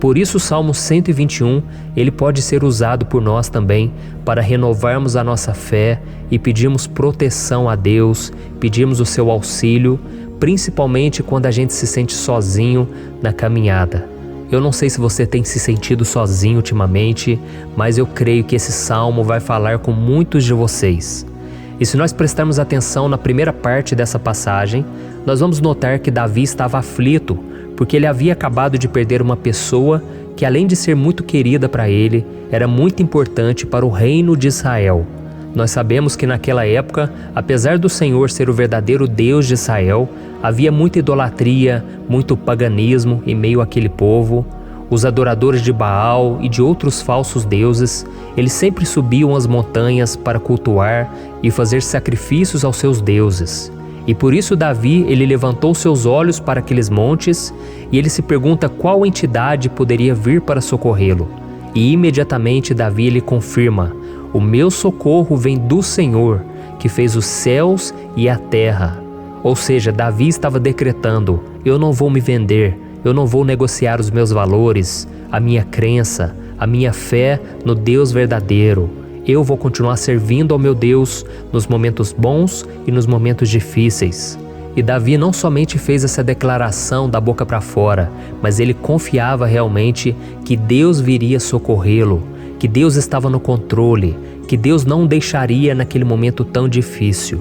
Por isso o Salmo 121, ele pode ser usado por nós também para renovarmos a nossa fé e pedirmos proteção a Deus, pedirmos o seu auxílio, principalmente quando a gente se sente sozinho na caminhada. Eu não sei se você tem se sentido sozinho ultimamente, mas eu creio que esse salmo vai falar com muitos de vocês. E se nós prestarmos atenção na primeira parte dessa passagem, nós vamos notar que Davi estava aflito, porque ele havia acabado de perder uma pessoa que, além de ser muito querida para ele, era muito importante para o reino de Israel. Nós sabemos que naquela época, apesar do Senhor ser o verdadeiro Deus de Israel, havia muita idolatria, muito paganismo em meio àquele povo. Os adoradores de Baal e de outros falsos deuses, eles sempre subiam as montanhas para cultuar e fazer sacrifícios aos seus deuses. E por isso Davi, ele levantou seus olhos para aqueles montes e ele se pergunta qual entidade poderia vir para socorrê-lo. E imediatamente Davi ele confirma: o meu socorro vem do Senhor, que fez os céus e a terra. Ou seja, Davi estava decretando: eu não vou me vender, eu não vou negociar os meus valores, a minha crença, a minha fé no Deus verdadeiro. Eu vou continuar servindo ao meu Deus nos momentos bons e nos momentos difíceis. E Davi não somente fez essa declaração da boca para fora, mas ele confiava realmente que Deus viria socorrê-lo, que Deus estava no controle, que Deus não o deixaria naquele momento tão difícil.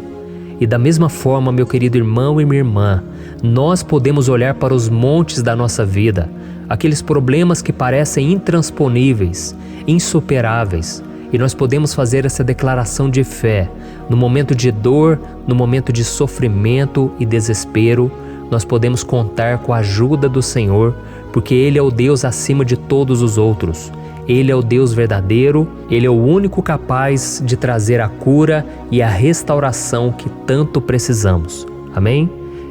E da mesma forma, meu querido irmão e minha irmã, nós podemos olhar para os montes da nossa vida, aqueles problemas que parecem intransponíveis, insuperáveis, e nós podemos fazer essa declaração de fé. No momento de dor, no momento de sofrimento e desespero, nós podemos contar com a ajuda do Senhor, porque Ele é o Deus acima de todos os outros. Ele é o Deus verdadeiro, Ele é o único capaz de trazer a cura e a restauração que tanto precisamos. Amém?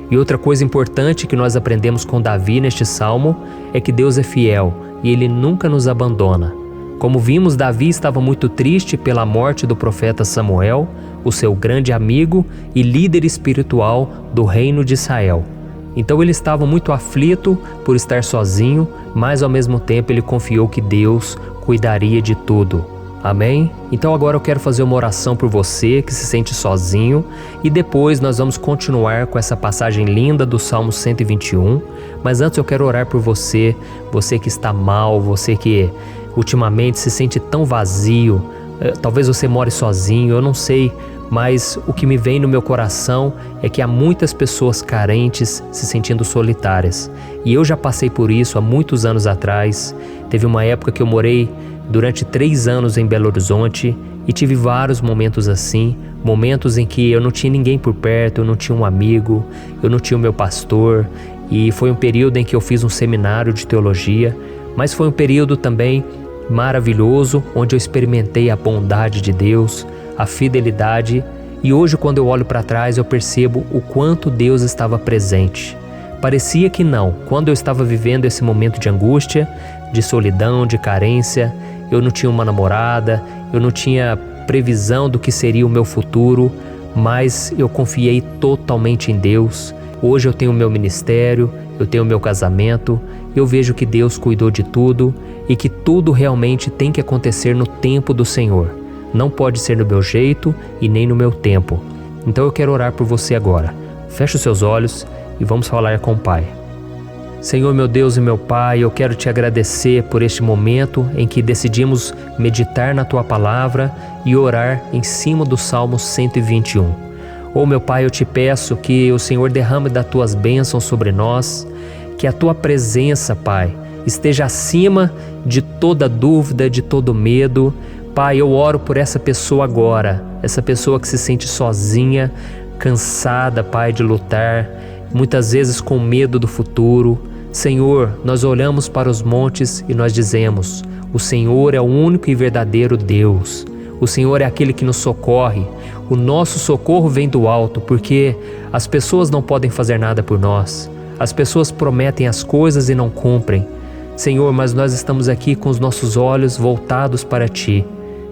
E outra coisa importante que nós aprendemos com Davi neste salmo é que Deus é fiel e Ele nunca nos abandona. Como vimos, Davi estava muito triste pela morte do profeta Samuel, o seu grande amigo e líder espiritual do reino de Israel. Então ele estava muito aflito por estar sozinho, mas ao mesmo tempo ele confiou que Deus cuidaria de tudo. Amém? Então agora eu quero fazer uma oração por você que se sente sozinho e depois nós vamos continuar com essa passagem linda do Salmo 121. Mas antes eu quero orar por você, você que está mal, você que ultimamente se sente tão vazio, talvez você more sozinho, eu não sei, mas o que me vem no meu coração é que há muitas pessoas carentes se sentindo solitárias. E eu já passei por isso há muitos anos atrás. Teve uma época que eu morei durante 3 anos em Belo Horizonte e tive vários momentos assim, momentos em que eu não tinha ninguém por perto, eu não tinha um amigo, eu não tinha o meu pastor, e foi um período em que eu fiz um seminário de teologia, mas foi um período também maravilhoso, onde eu experimentei a bondade de Deus, a fidelidade, e hoje quando eu olho para trás eu percebo o quanto Deus estava presente. Parecia que não, quando eu estava vivendo esse momento de angústia, de solidão, de carência, eu não tinha uma namorada, eu não tinha previsão do que seria o meu futuro, mas eu confiei totalmente em Deus. Hoje eu tenho o meu ministério, eu tenho o meu casamento, eu vejo que Deus cuidou de tudo e que tudo realmente tem que acontecer no tempo do Senhor. Não pode ser no meu jeito e nem no meu tempo. Então eu quero orar por você agora. Feche os seus olhos e vamos falar com o Pai. Senhor, meu Deus e meu Pai, eu quero te agradecer por este momento em que decidimos meditar na Tua Palavra e orar em cima do Salmo 121. Oh, meu Pai, eu te peço que o Senhor derrame das Tuas bênçãos sobre nós, que a Tua presença, Pai, esteja acima de toda dúvida, de todo medo. Pai, eu oro por essa pessoa agora, essa pessoa que se sente sozinha, cansada, Pai, de lutar, muitas vezes com medo do futuro. Senhor, nós olhamos para os montes e nós dizemos: o Senhor é o único e verdadeiro Deus. O Senhor é aquele que nos socorre. O nosso socorro vem do alto, porque as pessoas não podem fazer nada por nós. As pessoas prometem as coisas e não cumprem. Senhor, mas nós estamos aqui com os nossos olhos voltados para Ti.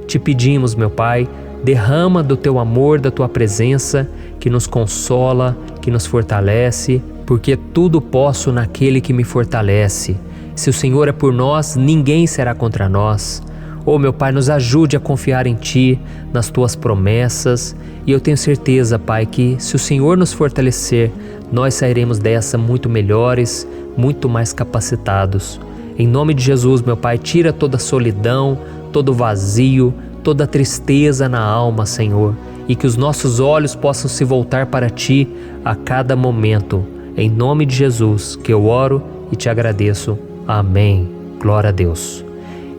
Te pedimos, meu Pai, derrama do Teu amor, da Tua presença, que nos consola, que nos fortalece, porque tudo posso naquele que me fortalece. Se o Senhor é por nós, ninguém será contra nós. Oh, meu Pai, nos ajude a confiar em Ti, nas Tuas promessas, e eu tenho certeza, Pai, que se o Senhor nos fortalecer, nós sairemos dessa muito melhores, muito mais capacitados. Em nome de Jesus, meu Pai, tira toda a solidão, todo o vazio, toda a tristeza na alma, Senhor, e que os nossos olhos possam se voltar para Ti a cada momento. Em nome de Jesus que eu oro e te agradeço. Amém. Glória a Deus.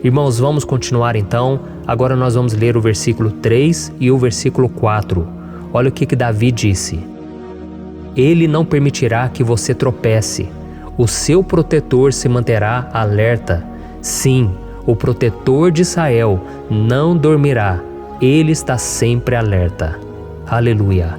Irmãos, vamos continuar então. Agora nós vamos ler o versículo 3 e o versículo 4. Olha o que Davi disse. Ele não permitirá que você tropece. O seu protetor se manterá alerta. Sim, o protetor de Israel não dormirá. Ele está sempre alerta. Aleluia.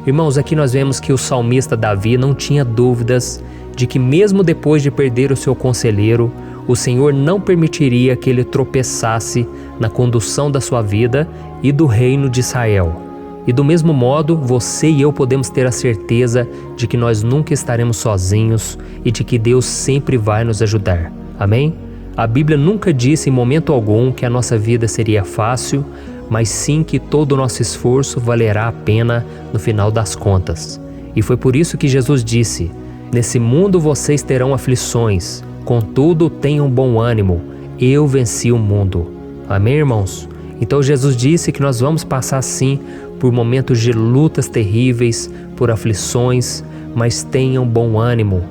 Irmãos, aqui nós vemos que o salmista Davi não tinha dúvidas de que mesmo depois de perder o seu conselheiro, o Senhor não permitiria que ele tropeçasse na condução da sua vida e do reino de Israel. E do mesmo modo, você e eu podemos ter a certeza de que nós nunca estaremos sozinhos e de que Deus sempre vai nos ajudar. Amém? A Bíblia nunca disse em momento algum que a nossa vida seria fácil, mas sim que todo o nosso esforço valerá a pena no final das contas. E foi por isso que Jesus disse: nesse mundo vocês terão aflições, contudo tenham bom ânimo, eu venci o mundo. Amém, irmãos? Então Jesus disse que nós vamos passar sim por momentos de lutas terríveis, por aflições, mas tenham bom ânimo.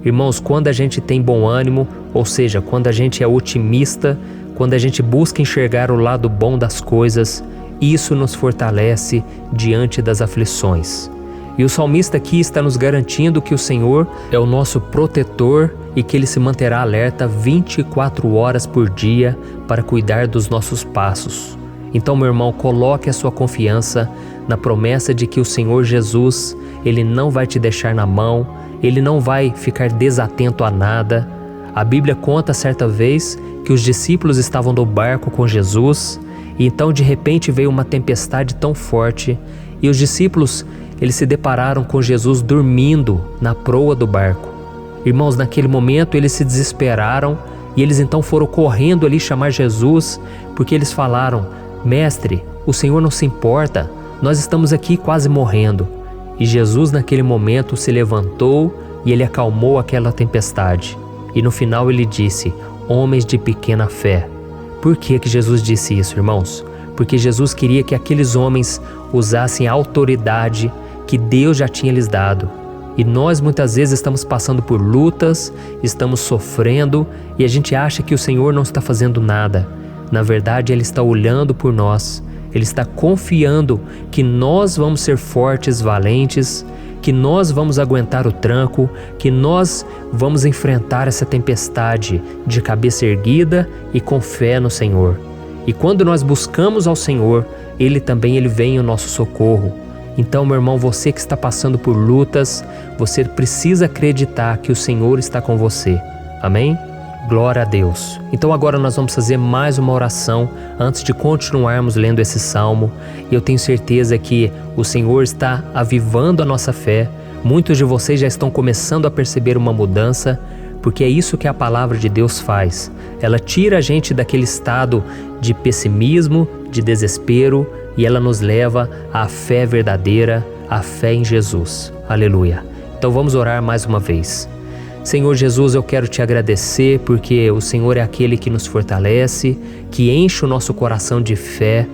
Irmãos, quando a gente tem bom ânimo, ou seja, quando a gente é otimista, quando a gente busca enxergar o lado bom das coisas, isso nos fortalece diante das aflições. E o salmista aqui está nos garantindo que o Senhor é o nosso protetor e que Ele se manterá alerta 24 horas por dia para cuidar dos nossos passos. Então, meu irmão, coloque a sua confiança na promessa de que o Senhor Jesus, Ele não vai te deixar na mão, Ele não vai ficar desatento a nada. A Bíblia conta certa vez que os discípulos estavam no barco com Jesus e então de repente veio uma tempestade tão forte e os discípulos eles se depararam com Jesus dormindo na proa do barco. Irmãos, naquele momento eles se desesperaram e eles então foram correndo ali chamar Jesus porque eles falaram: Mestre, o Senhor não se importa, nós estamos aqui quase morrendo. E Jesus naquele momento se levantou e Ele acalmou aquela tempestade. E no final Ele disse: homens de pequena fé. Por que Jesus disse isso, irmãos? Porque Jesus queria que aqueles homens usassem a autoridade que Deus já tinha lhes dado. E nós muitas vezes estamos passando por lutas, estamos sofrendo e a gente acha que o Senhor não está fazendo nada. Na verdade, Ele está olhando por nós, Ele está confiando que nós vamos ser fortes, valentes, que nós vamos aguentar o tranco, que nós vamos enfrentar essa tempestade de cabeça erguida e com fé no Senhor. E quando nós buscamos ao Senhor, Ele vem em nosso socorro. Então, meu irmão, você que está passando por lutas, você precisa acreditar que o Senhor está com você. Amém? Glória a Deus. Então agora nós vamos fazer mais uma oração antes de continuarmos lendo esse salmo. E eu tenho certeza que o Senhor está avivando a nossa fé. Muitos de vocês já estão começando a perceber uma mudança, porque é isso que a palavra de Deus faz. Ela tira a gente daquele estado de pessimismo, de desespero, e ela nos leva à fé verdadeira, à fé em Jesus. Aleluia. Então vamos orar mais uma vez. Senhor Jesus, eu quero te agradecer porque o Senhor é aquele que nos fortalece, que enche o nosso coração de fé.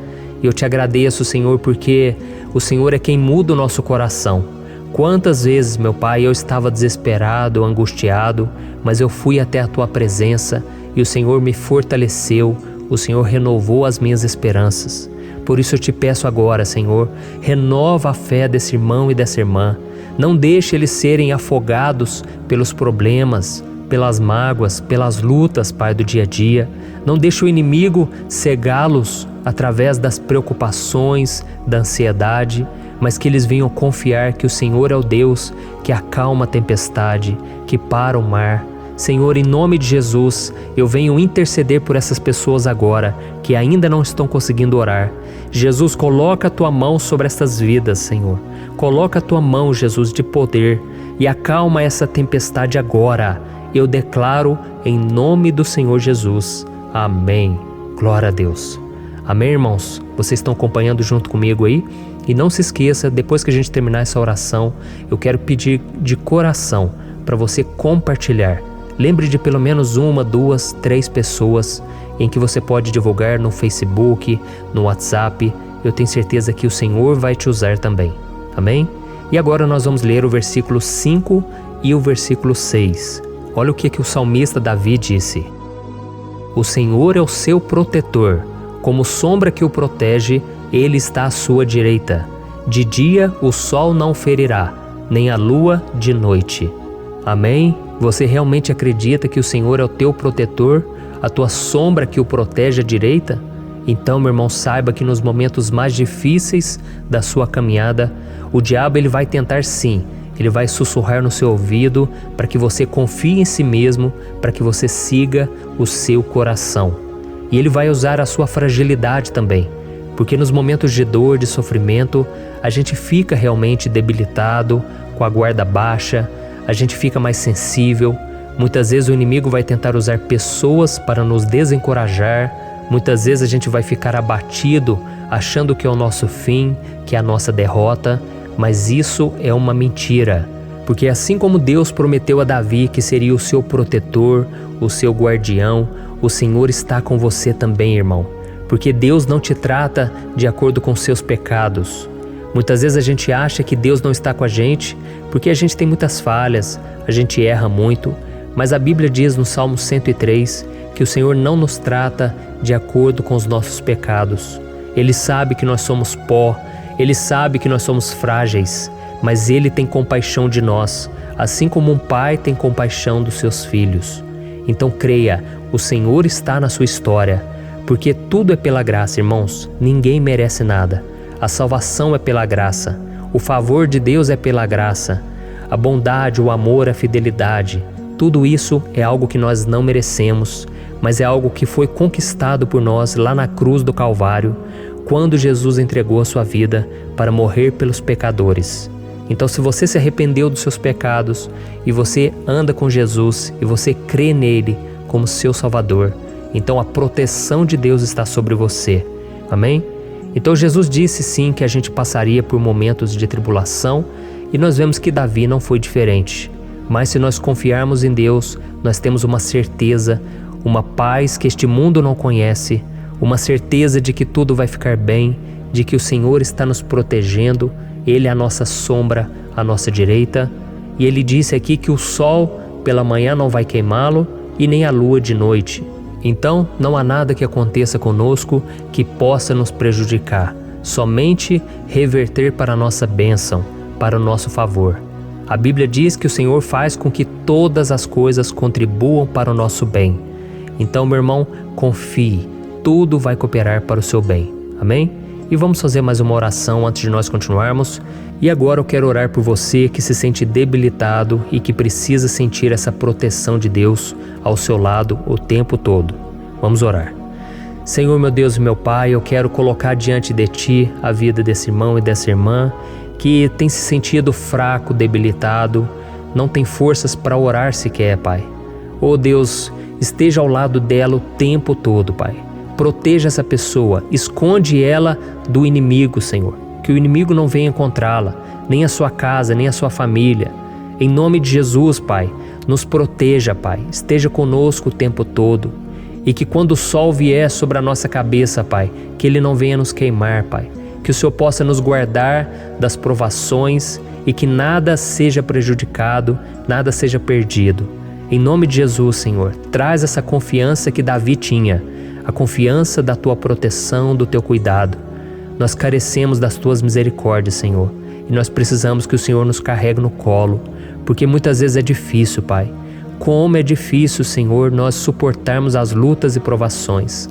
E eu te agradeço, Senhor, porque o Senhor é quem muda o nosso coração. Quantas vezes, meu Pai, eu estava desesperado, angustiado, mas eu fui até a Tua presença e o Senhor me fortaleceu, o Senhor renovou as minhas esperanças. Por isso eu te peço agora, Senhor, renova a fé desse irmão e dessa irmã. Não deixe eles serem afogados pelos problemas, pelas mágoas, pelas lutas, Pai, do dia a dia. Não deixe o inimigo cegá-los através das preocupações, da ansiedade, mas que eles venham confiar que o Senhor é o Deus que acalma a tempestade, que para o mar. Senhor, em nome de Jesus, eu venho interceder por essas pessoas agora que ainda não estão conseguindo orar. Jesus, coloca a Tua mão sobre essas vidas, Senhor. Coloca a Tua mão, Jesus, de poder e acalma essa tempestade agora. Eu declaro em nome do Senhor Jesus. Amém. Glória a Deus. Amém, irmãos? Vocês estão acompanhando junto comigo aí? E não se esqueça, depois que a gente terminar essa oração, eu quero pedir de coração para você compartilhar Lembre de pelo menos 1, 2, 3 pessoas em que você pode divulgar no Facebook, no WhatsApp. Eu tenho certeza que o Senhor vai te usar também. Amém? E agora nós vamos ler o versículo 5 e o versículo 6. Olha o que o salmista Davi disse. O Senhor é o seu protetor, como sombra que o protege, ele está à sua direita. De dia o sol não o ferirá, nem a lua de noite. Amém? Você realmente acredita que o Senhor é o teu protetor, a tua sombra que o protege à direita? Então, meu irmão, saiba que nos momentos mais difíceis da sua caminhada, o diabo ele vai tentar sim, ele vai sussurrar no seu ouvido para que você confie em si mesmo, para que você siga o seu coração. E ele vai usar a sua fragilidade também, porque nos momentos de dor, de sofrimento, a gente fica realmente debilitado, com a guarda baixa, a gente fica mais sensível. Muitas vezes o inimigo vai tentar usar pessoas para nos desencorajar. Muitas vezes a gente vai ficar abatido, achando que é o nosso fim, que é a nossa derrota, mas isso é uma mentira. Porque assim como Deus prometeu a Davi que seria o seu protetor, o seu guardião, o Senhor está com você também, irmão. Porque Deus não te trata de acordo com seus pecados. Muitas vezes a gente acha que Deus não está com a gente porque a gente tem muitas falhas, a gente erra muito, mas a Bíblia diz no Salmo 103 que o Senhor não nos trata de acordo com os nossos pecados. Ele sabe que nós somos pó, Ele sabe que nós somos frágeis, mas Ele tem compaixão de nós, assim como um pai tem compaixão dos seus filhos. Então creia, o Senhor está na sua história, porque tudo é pela graça, irmãos, ninguém merece nada. A salvação é pela graça, o favor de Deus é pela graça, a bondade, o amor, a fidelidade, tudo isso é algo que nós não merecemos, mas é algo que foi conquistado por nós lá na cruz do Calvário, quando Jesus entregou a sua vida para morrer pelos pecadores. Então, se você se arrependeu dos seus pecados e você anda com Jesus e você crê nele como seu Salvador, então a proteção de Deus está sobre você. Amém? Então Jesus disse sim que a gente passaria por momentos de tribulação e nós vemos que Davi não foi diferente. Mas se nós confiarmos em Deus, nós temos uma certeza, uma paz que este mundo não conhece, uma certeza de que tudo vai ficar bem, de que o Senhor está nos protegendo, Ele é a nossa sombra, à nossa direita. E Ele disse aqui que o sol pela manhã não vai queimá-lo e nem a lua de noite. Então, não há nada que aconteça conosco que possa nos prejudicar, somente reverter para a nossa bênção, para o nosso favor. A Bíblia diz que o Senhor faz com que todas as coisas contribuam para o nosso bem. Então, meu irmão, confie, tudo vai cooperar para o seu bem. Amém? E vamos fazer mais uma oração antes de nós continuarmos. E agora eu quero orar por você que se sente debilitado e que precisa sentir essa proteção de Deus ao seu lado o tempo todo. Vamos orar. Senhor, meu Deus e meu Pai, eu quero colocar diante de Ti a vida desse irmão e dessa irmã que tem se sentido fraco, debilitado, não tem forças para orar sequer, Pai. Oh Deus, esteja ao lado dela o tempo todo, Pai. Proteja essa pessoa, esconde ela do inimigo, Senhor. Que o inimigo não venha encontrá-la, nem a sua casa, nem a sua família. Em nome de Jesus, Pai, nos proteja, Pai. Esteja conosco o tempo todo. E que quando o sol vier sobre a nossa cabeça, Pai, que ele não venha nos queimar, Pai. Que o Senhor possa nos guardar das provações e que nada seja prejudicado, nada seja perdido. Em nome de Jesus, Senhor, traz essa confiança que Davi tinha, a confiança da Tua proteção, do Teu cuidado. Nós carecemos das Tuas misericórdias, Senhor, e nós precisamos que o Senhor nos carregue no colo, porque muitas vezes é difícil, Pai. Como é difícil, Senhor, nós suportarmos as lutas e provações.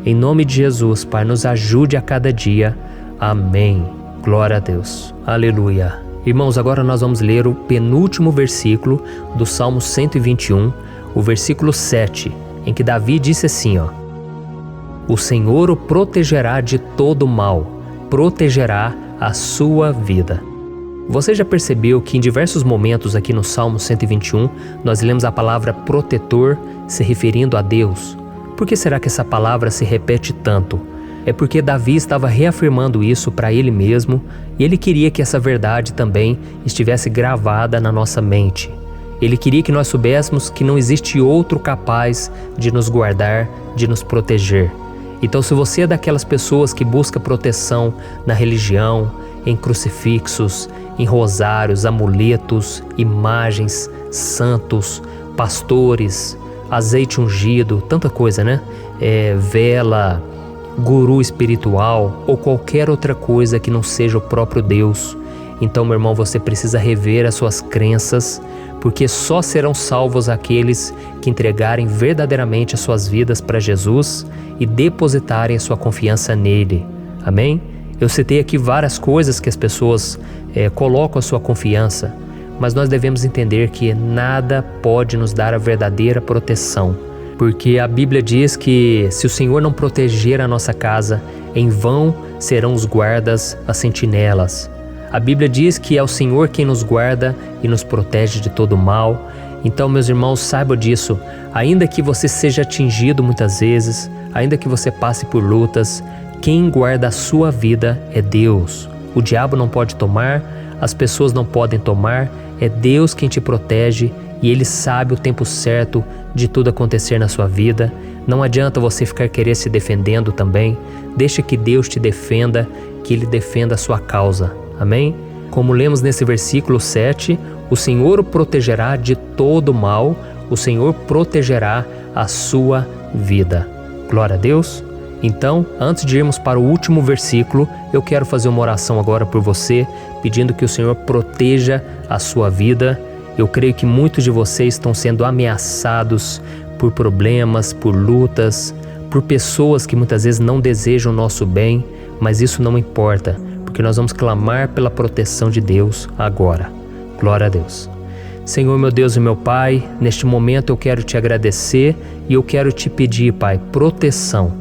Em nome de Jesus, Pai, nos ajude a cada dia. Amém. Glória a Deus. Aleluia. Irmãos, agora nós vamos ler o penúltimo versículo do Salmo 121, o versículo 7, em que Davi disse assim, O Senhor o protegerá de todo mal, protegerá a sua vida. Você já percebeu que em diversos momentos aqui no Salmo 121, nós lemos a palavra protetor se referindo a Deus? Por que será que essa palavra se repete tanto? É porque Davi estava reafirmando isso para ele mesmo e ele queria que essa verdade também estivesse gravada na nossa mente. Ele queria que nós soubéssemos que não existe outro capaz de nos guardar, de nos proteger. Então, se você é daquelas pessoas que busca proteção na religião, em crucifixos, em rosários, amuletos, imagens, santos, pastores, azeite ungido, tanta coisa, né? Vela, guru espiritual ou qualquer outra coisa que não seja o próprio Deus. Então, meu irmão, você precisa rever as suas crenças, porque só serão salvos aqueles que entregarem verdadeiramente as suas vidas para Jesus e depositarem a sua confiança nele. Amém? Eu citei aqui várias coisas que as pessoas colocam a sua confiança, mas nós devemos entender que nada pode nos dar a verdadeira proteção, porque a Bíblia diz que se o Senhor não proteger a nossa casa, em vão serão os guardas, as sentinelas. A Bíblia diz que é o Senhor quem nos guarda e nos protege de todo mal. Então, meus irmãos, saibam disso. Ainda que você seja atingido muitas vezes, ainda que você passe por lutas, quem guarda a sua vida é Deus. O diabo não pode tomar, as pessoas não podem tomar, é Deus quem te protege e Ele sabe o tempo certo de tudo acontecer na sua vida. Não adianta você ficar querer se defendendo também. Deixa que Deus te defenda, que Ele defenda a sua causa. Amém? Como lemos nesse versículo 7, o Senhor o protegerá de todo mal, o Senhor protegerá a sua vida. Glória a Deus! Então, antes de irmos para o último versículo, eu quero fazer uma oração agora por você, pedindo que o Senhor proteja a sua vida. Eu creio que muitos de vocês estão sendo ameaçados por problemas, por lutas, por pessoas que muitas vezes não desejam o nosso bem, mas isso não importa, porque nós vamos clamar pela proteção de Deus agora. Glória a Deus. Senhor, meu Deus e meu Pai, neste momento eu quero te agradecer e eu quero te pedir, Pai, proteção.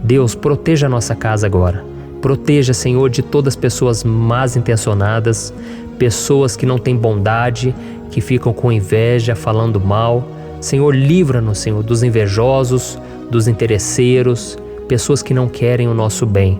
Deus, proteja a nossa casa agora. Proteja, Senhor, de todas as pessoas más intencionadas, pessoas que não têm bondade, que ficam com inveja, falando mal. Senhor, livra-nos, Senhor, dos invejosos, dos interesseiros, pessoas que não querem o nosso bem.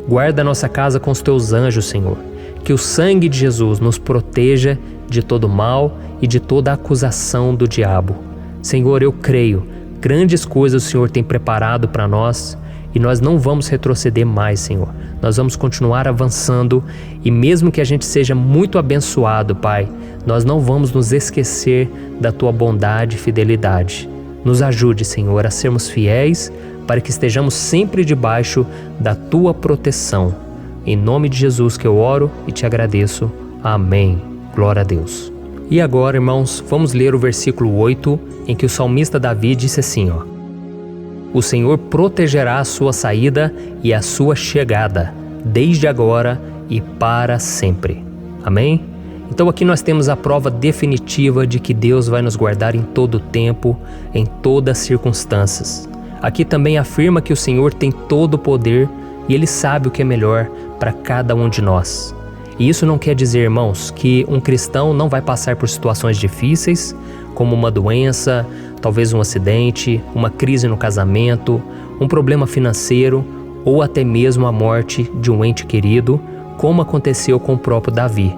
Guarda a nossa casa com os teus anjos, Senhor. Que o sangue de Jesus nos proteja de todo mal e de toda acusação do diabo. Senhor, eu creio, grandes coisas o Senhor tem preparado para nós e nós não vamos retroceder mais, Senhor. Nós vamos continuar avançando e mesmo que a gente seja muito abençoado, Pai, nós não vamos nos esquecer da Tua bondade e fidelidade. Nos ajude, Senhor, a sermos fiéis para que estejamos sempre debaixo da Tua proteção. Em nome de Jesus que eu oro e te agradeço. Amém. Glória a Deus. E agora, irmãos, vamos ler o versículo 8, em que o salmista Davi disse assim, O Senhor protegerá a sua saída e a sua chegada, desde agora e para sempre. Amém? Então aqui nós temos a prova definitiva de que Deus vai nos guardar em todo o tempo, em todas as circunstâncias. Aqui também afirma que o Senhor tem todo o poder e Ele sabe o que é melhor para cada um de nós. E isso não quer dizer, irmãos, que um cristão não vai passar por situações difíceis, como uma doença, talvez um acidente, uma crise no casamento, um problema financeiro ou até mesmo a morte de um ente querido, como aconteceu com o próprio Davi.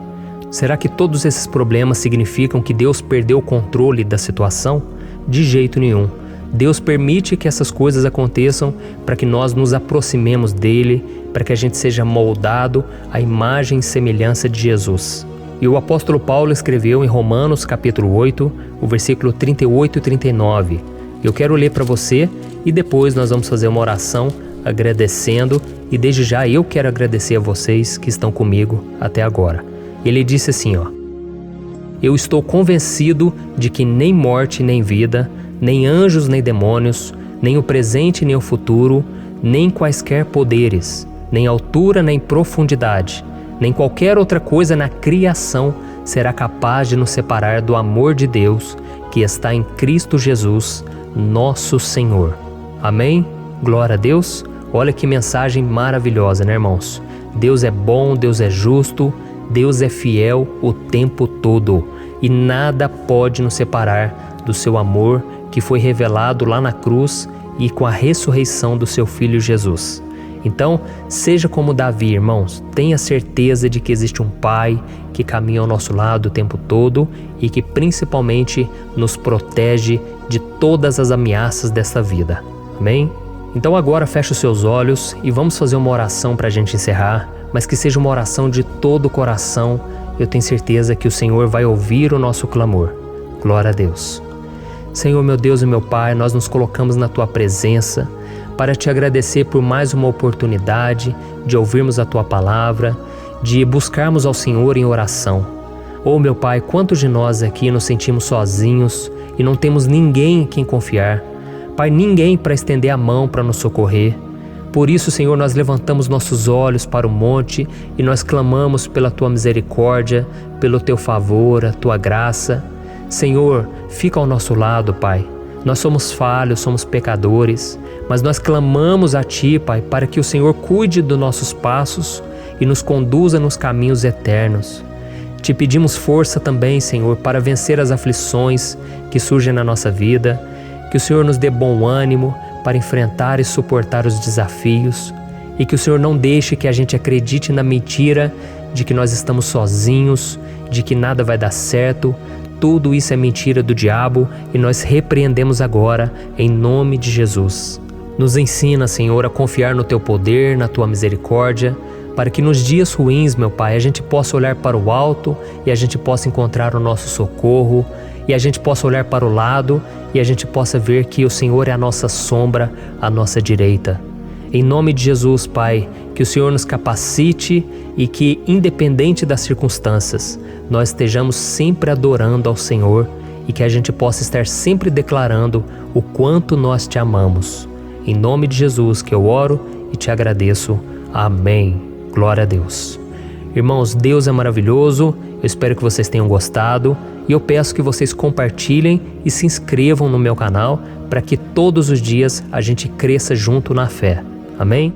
Será que todos esses problemas significam que Deus perdeu o controle da situação? De jeito nenhum. Deus permite que essas coisas aconteçam para que nós nos aproximemos dele, para que a gente seja moldado à imagem e semelhança de Jesus. E o apóstolo Paulo escreveu em Romanos capítulo 8, o versículo 38 e 39. Eu quero ler para você e depois nós vamos fazer uma oração agradecendo e desde já eu quero agradecer a vocês que estão comigo até agora. Ele disse assim, Eu estou convencido de que nem morte nem vida, nem anjos nem demônios, nem o presente nem o futuro, nem quaisquer poderes, nem altura nem profundidade, nem qualquer outra coisa na criação será capaz de nos separar do amor de Deus que está em Cristo Jesus, nosso Senhor. Amém? Glória a Deus. Olha que mensagem maravilhosa, né, irmãos? Deus é bom, Deus é justo, Deus é fiel o tempo todo e nada pode nos separar do seu amor que foi revelado lá na cruz e com a ressurreição do seu Filho Jesus. Então, seja como Davi, irmãos, tenha certeza de que existe um Pai que caminha ao nosso lado o tempo todo e que principalmente nos protege de todas as ameaças dessa vida. Amém? Então agora feche os seus olhos e vamos fazer uma oração para a gente encerrar, mas que seja uma oração de todo o coração. Eu tenho certeza que o Senhor vai ouvir o nosso clamor. Glória a Deus. Senhor, meu Deus e meu Pai, nós nos colocamos na Tua presença para Te agradecer por mais uma oportunidade de ouvirmos a Tua palavra, de buscarmos ao Senhor em oração. Oh, meu Pai, quantos de nós aqui nos sentimos sozinhos e não temos ninguém em quem confiar. Pai, ninguém para estender a mão para nos socorrer. Por isso, Senhor, nós levantamos nossos olhos para o monte e nós clamamos pela Tua misericórdia, pelo Teu favor, a Tua graça. Senhor, fica ao nosso lado, Pai. Nós somos falhos, somos pecadores, mas nós clamamos a Ti, Pai, para que o Senhor cuide dos nossos passos e nos conduza nos caminhos eternos. Te pedimos força também, Senhor, para vencer as aflições que surgem na nossa vida, que o Senhor nos dê bom ânimo para enfrentar e suportar os desafios e que o Senhor não deixe que a gente acredite na mentira de que nós estamos sozinhos, de que nada vai dar certo. Tudo isso é mentira do diabo e nós repreendemos agora em nome de Jesus. Nos ensina, Senhor, a confiar no Teu poder, na Tua misericórdia, para que nos dias ruins, meu Pai, a gente possa olhar para o alto e a gente possa encontrar o nosso socorro, e a gente possa olhar para o lado e a gente possa ver que o Senhor é a nossa sombra, a nossa direita. Em nome de Jesus, Pai, que o Senhor nos capacite e que, independente das circunstâncias, nós estejamos sempre adorando ao Senhor e que a gente possa estar sempre declarando o quanto nós Te amamos. Em nome de Jesus que eu oro e Te agradeço. Amém. Glória a Deus. Irmãos, Deus é maravilhoso. Eu espero que vocês tenham gostado e eu peço que vocês compartilhem e se inscrevam no meu canal para que todos os dias a gente cresça junto na fé. Amém?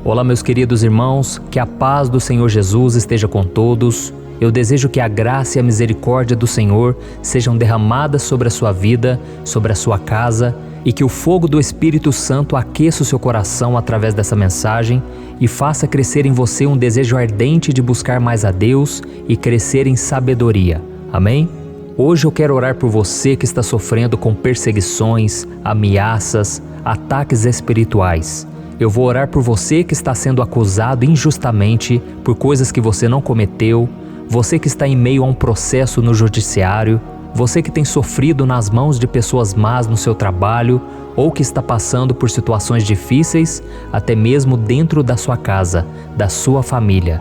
Olá, meus queridos irmãos, que a paz do Senhor Jesus esteja com todos. Eu desejo que a graça e a misericórdia do Senhor sejam derramadas sobre a sua vida, sobre a sua casa, e que o fogo do Espírito Santo aqueça o seu coração através dessa mensagem e faça crescer em você um desejo ardente de buscar mais a Deus e crescer em sabedoria. Amém? Hoje eu quero orar por você que está sofrendo com perseguições, ameaças, ataques espirituais. Eu vou orar por você que está sendo acusado injustamente por coisas que você não cometeu, você que está em meio a um processo no judiciário, você que tem sofrido nas mãos de pessoas más no seu trabalho ou que está passando por situações difíceis, até mesmo dentro da sua casa, da sua família.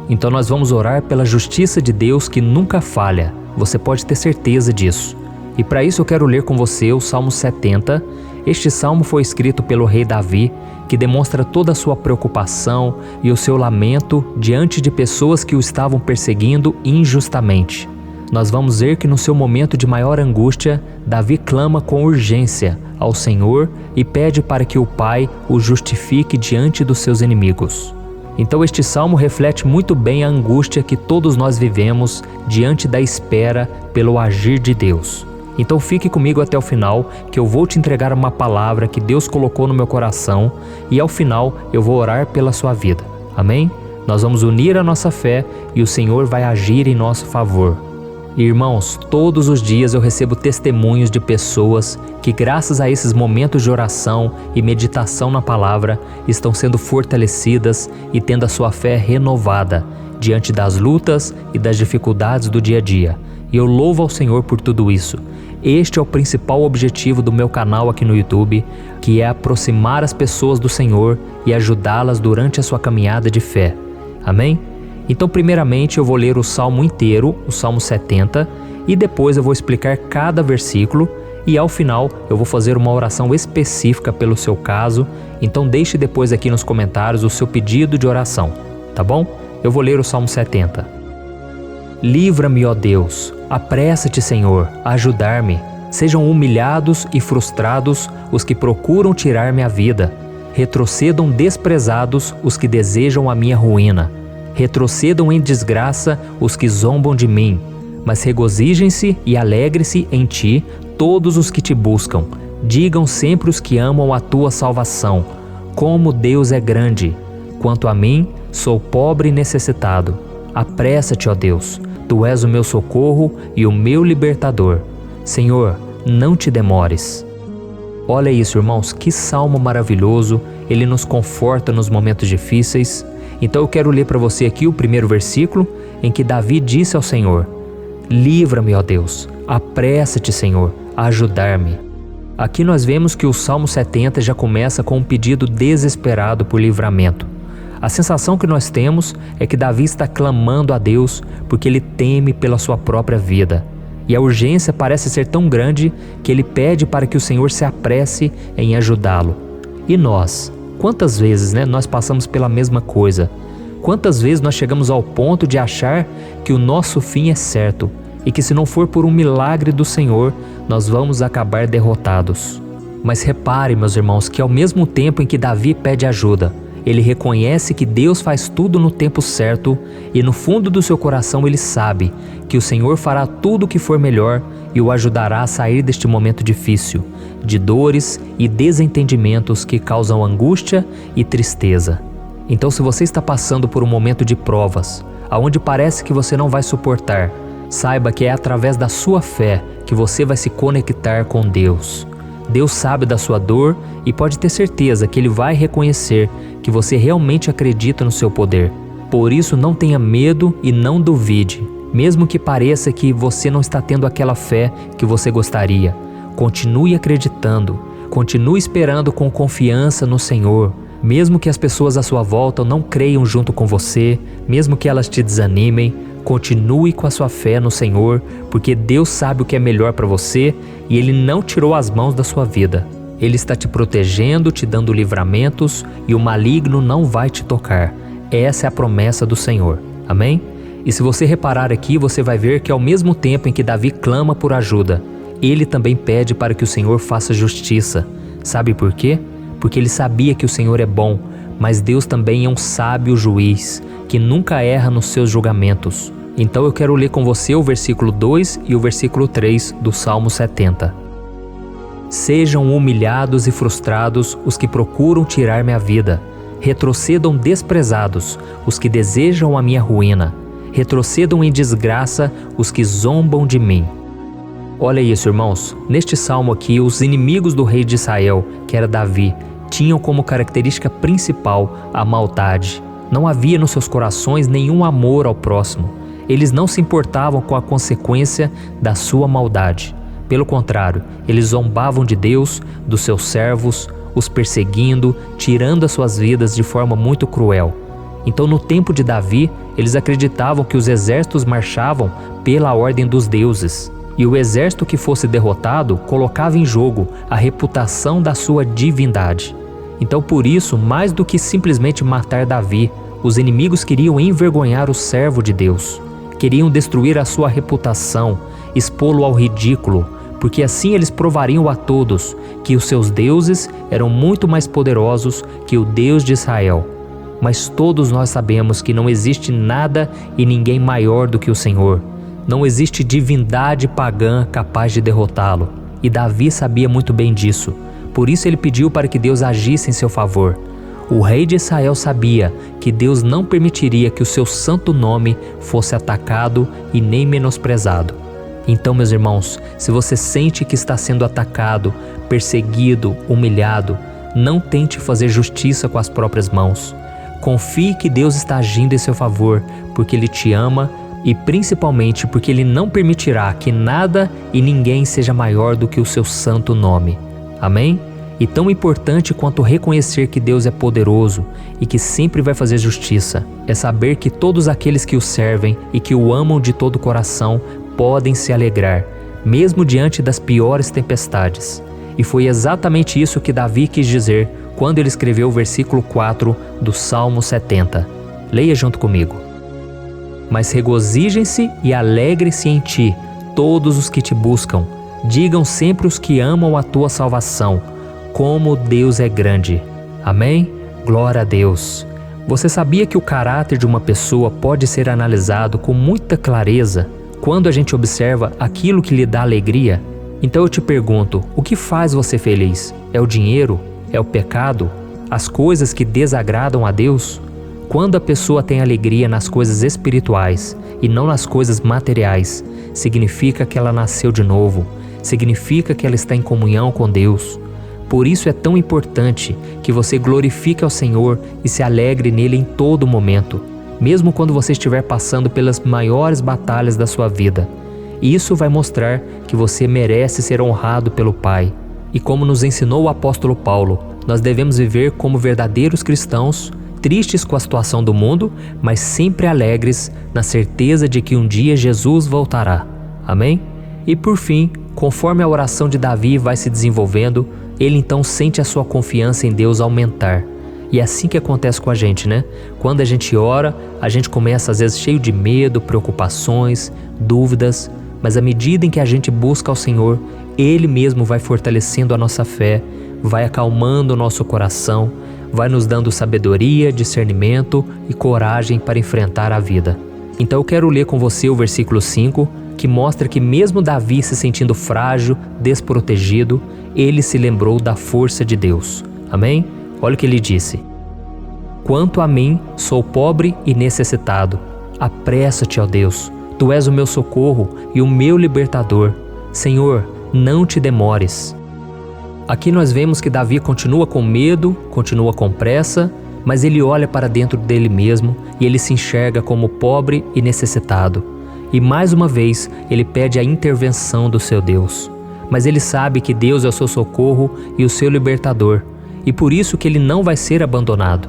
Então nós vamos orar pela justiça de Deus que nunca falha, você pode ter certeza disso. E para isso eu quero ler com você o Salmo 70. Este salmo foi escrito pelo rei Davi, que demonstra toda a sua preocupação e o seu lamento diante de pessoas que o estavam perseguindo injustamente. Nós vamos ver que no seu momento de maior angústia, Davi clama com urgência ao Senhor e pede para que o Pai o justifique diante dos seus inimigos. Então este salmo reflete muito bem a angústia que todos nós vivemos diante da espera pelo agir de Deus. Então fique comigo até o final, que eu vou te entregar uma palavra que Deus colocou no meu coração e ao final eu vou orar pela sua vida. Amém? Nós vamos unir a nossa fé e o Senhor vai agir em nosso favor. Irmãos, todos os dias eu recebo testemunhos de pessoas que, graças a esses momentos de oração e meditação na palavra, estão sendo fortalecidas e tendo a sua fé renovada diante das lutas e das dificuldades do dia a dia. E eu louvo ao Senhor por tudo isso. Este é o principal objetivo do meu canal aqui no YouTube, que é aproximar as pessoas do Senhor e ajudá-las durante a sua caminhada de fé. Amém? Então, primeiramente, eu vou ler o Salmo inteiro, o Salmo 70, e depois eu vou explicar cada versículo e ao final eu vou fazer uma oração específica pelo seu caso. Então deixe depois aqui nos comentários o seu pedido de oração, tá bom? Eu vou ler o Salmo 70. Livra-me, ó Deus, apressa-te, Senhor, a ajudar-me. Sejam humilhados e frustrados os que procuram tirar-me a vida. Retrocedam desprezados os que desejam a minha ruína. Retrocedam em desgraça os que zombam de mim, mas regozijem-se e alegre-se em ti todos os que te buscam. Digam sempre os que amam a tua salvação: Como Deus é grande! Quanto a mim, sou pobre e necessitado. Apressa-te, ó Deus, Tu és o meu socorro e o meu libertador. Senhor, não te demores. Olha isso, irmãos, que salmo maravilhoso, ele nos conforta nos momentos difíceis. Então eu quero ler para você aqui o primeiro versículo, em que Davi disse ao Senhor: livra-me, ó Deus, apressa-te, Senhor, a ajudar-me. Aqui nós vemos que o Salmo 70 já começa com um pedido desesperado por livramento. A sensação que nós temos é que Davi está clamando a Deus porque ele teme pela sua própria vida. E a urgência parece ser tão grande que ele pede para que o Senhor se apresse em ajudá-lo. E nós? Quantas vezes nós passamos pela mesma coisa? Quantas vezes nós chegamos ao ponto de achar que o nosso fim é certo e que se não for por um milagre do Senhor, nós vamos acabar derrotados? Mas repare, meus irmãos, que ao mesmo tempo em que Davi pede ajuda, ele reconhece que Deus faz tudo no tempo certo e no fundo do seu coração ele sabe que o Senhor fará tudo o que for melhor e o ajudará a sair deste momento difícil, de dores e desentendimentos que causam angústia e tristeza. Então, se você está passando por um momento de provas, aonde parece que você não vai suportar, saiba que é através da sua fé que você vai se conectar com Deus. Deus sabe da sua dor e pode ter certeza que Ele vai reconhecer que você realmente acredita no seu poder. Por isso, não tenha medo e não duvide, mesmo que pareça que você não está tendo aquela fé que você gostaria. Continue acreditando, continue esperando com confiança no Senhor. Mesmo que as pessoas à sua volta não creiam junto com você, mesmo que elas te desanimem, continue com a sua fé no Senhor, porque Deus sabe o que é melhor para você e Ele não tirou as mãos da sua vida. Ele está te protegendo, te dando livramentos e o maligno não vai te tocar. Essa é a promessa do Senhor. Amém? E se você reparar aqui, você vai ver que ao mesmo tempo em que Davi clama por ajuda, ele também pede para que o Senhor faça justiça. Sabe por quê? Porque ele sabia que o Senhor é bom, mas Deus também é um sábio juiz, que nunca erra nos seus julgamentos. Então eu quero ler com você o versículo 2 e o versículo 3 do Salmo 70. Sejam humilhados e frustrados os que procuram tirar-me a vida. Retrocedam desprezados os que desejam a minha ruína. Retrocedam em desgraça os que zombam de mim. Olha isso, irmãos. Neste salmo aqui, os inimigos do rei de Israel, que era Davi, tinham como característica principal a maldade. Não havia nos seus corações nenhum amor ao próximo. Eles não se importavam com a consequência da sua maldade. Pelo contrário, eles zombavam de Deus, dos seus servos, os perseguindo, tirando as suas vidas de forma muito cruel. Então, no tempo de Davi, eles acreditavam que os exércitos marchavam pela ordem dos deuses. E o exército que fosse derrotado colocava em jogo a reputação da sua divindade. Então, por isso, mais do que simplesmente matar Davi, os inimigos queriam envergonhar o servo de Deus. Queriam destruir a sua reputação, expô-lo ao ridículo, porque assim eles provariam a todos que os seus deuses eram muito mais poderosos que o Deus de Israel. Mas todos nós sabemos que não existe nada e ninguém maior do que o Senhor. Não existe divindade pagã capaz de derrotá-lo. E Davi sabia muito bem disso. Por isso ele pediu para que Deus agisse em seu favor. O rei de Israel sabia que Deus não permitiria que o seu santo nome fosse atacado e nem menosprezado. Então, meus irmãos, se você sente que está sendo atacado, perseguido, humilhado, não tente fazer justiça com as próprias mãos. Confie que Deus está agindo em seu favor, porque Ele te ama e principalmente porque Ele não permitirá que nada e ninguém seja maior do que o seu santo nome. Amém? E tão importante quanto reconhecer que Deus é poderoso e que sempre vai fazer justiça, é saber que todos aqueles que o servem e que o amam de todo o coração podem se alegrar, mesmo diante das piores tempestades. E foi exatamente isso que Davi quis dizer quando ele escreveu o versículo 4 do Salmo 70. Leia junto comigo. Mas regozijem-se e alegrem-se em ti, todos os que te buscam. Digam sempre os que amam a tua salvação, como Deus é grande. Amém? Glória a Deus. Você sabia que o caráter de uma pessoa pode ser analisado com muita clareza quando a gente observa aquilo que lhe dá alegria? Então eu te pergunto, o que faz você feliz? É o dinheiro? É o pecado? as coisas que desagradam a Deus? Quando a pessoa tem alegria nas coisas espirituais e não nas coisas materiais, significa que ela nasceu de novo, significa que ela está em comunhão com Deus. Por isso é tão importante que você glorifique ao Senhor e se alegre nele em todo momento, mesmo quando você estiver passando pelas maiores batalhas da sua vida. Isso vai mostrar que você merece ser honrado pelo Pai. E como nos ensinou o apóstolo Paulo, nós devemos viver como verdadeiros cristãos, tristes com a situação do mundo, mas sempre alegres na certeza de que um dia Jesus voltará. Amém? E por fim, conforme a oração de Davi vai se desenvolvendo, ele então sente a sua confiança em Deus aumentar. E é assim que acontece com a gente, né? Quando a gente ora, a gente começa às vezes cheio de medo, preocupações, dúvidas, mas à medida em que a gente busca ao Senhor, Ele mesmo vai fortalecendo a nossa fé, vai acalmando o nosso coração, vai nos dando sabedoria, discernimento e coragem para enfrentar a vida. Então eu quero ler com você o versículo 5, que mostra que mesmo Davi se sentindo frágil, desprotegido, ele se lembrou da força de Deus. Amém? Olha o que ele disse: Quanto a mim, sou pobre e necessitado. Apressa-te, ó Deus, Tu és o meu socorro e o meu libertador. Senhor, não te demores. Aqui nós vemos que Davi continua com medo, continua com pressa, mas ele olha para dentro dele mesmo e ele se enxerga como pobre e necessitado. E mais uma vez ele pede a intervenção do seu Deus. Mas ele sabe que Deus é o seu socorro e o seu libertador, e por isso que ele não vai ser abandonado.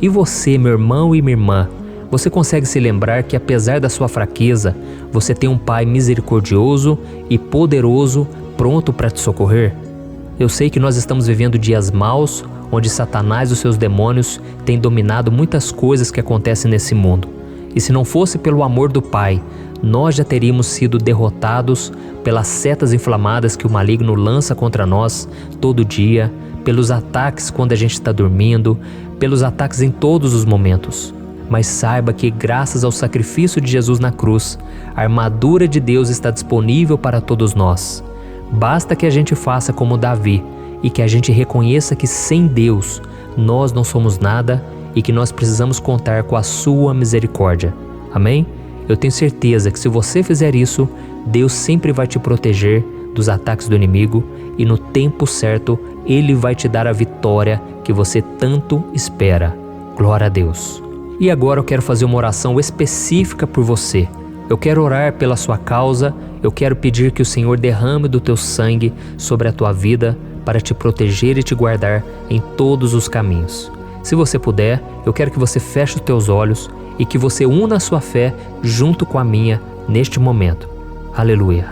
E você, meu irmão e minha irmã, você consegue se lembrar que apesar da sua fraqueza, você tem um Pai misericordioso e poderoso pronto para te socorrer? Eu sei que nós estamos vivendo dias maus, onde Satanás e os seus demônios têm dominado muitas coisas que acontecem nesse mundo. E se não fosse pelo amor do Pai, nós já teríamos sido derrotados pelas setas inflamadas que o maligno lança contra nós todo dia, pelos ataques quando a gente está dormindo, pelos ataques em todos os momentos. Mas saiba que graças ao sacrifício de Jesus na cruz, a armadura de Deus está disponível para todos nós. Basta que a gente faça como Davi e que a gente reconheça que sem Deus nós não somos nada e que nós precisamos contar com a sua misericórdia. Amém? Eu tenho certeza que se você fizer isso, Deus sempre vai te proteger dos ataques do inimigo e no tempo certo Ele vai te dar a vitória que você tanto espera. Glória a Deus. E agora eu quero fazer uma oração específica por você. Eu quero orar pela sua causa, eu quero pedir que o Senhor derrame do teu sangue sobre a tua vida para te proteger e te guardar em todos os caminhos. Se você puder, eu quero que você feche os teus olhos e que você una a sua fé junto com a minha neste momento. Aleluia.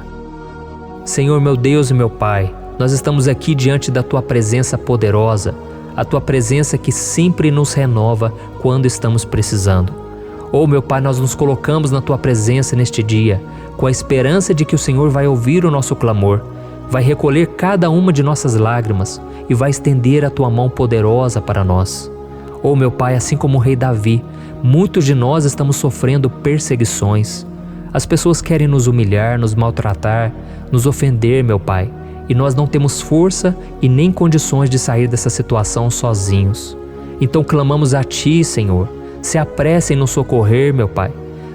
Senhor, meu Deus e meu Pai, nós estamos aqui diante da Tua presença poderosa, a Tua presença que sempre nos renova quando estamos precisando. Oh, meu Pai, nós nos colocamos na Tua presença neste dia, com a esperança de que o Senhor vai ouvir o nosso clamor, vai recolher cada uma de nossas lágrimas e vai estender a Tua mão poderosa para nós. Oh, meu Pai, assim como o rei Davi, muitos de nós estamos sofrendo perseguições. As pessoas querem nos humilhar, nos maltratar, nos ofender, meu Pai, e nós não temos força e nem condições de sair dessa situação sozinhos. Então clamamos a Ti, Senhor, se apresse em nos socorrer, meu Pai.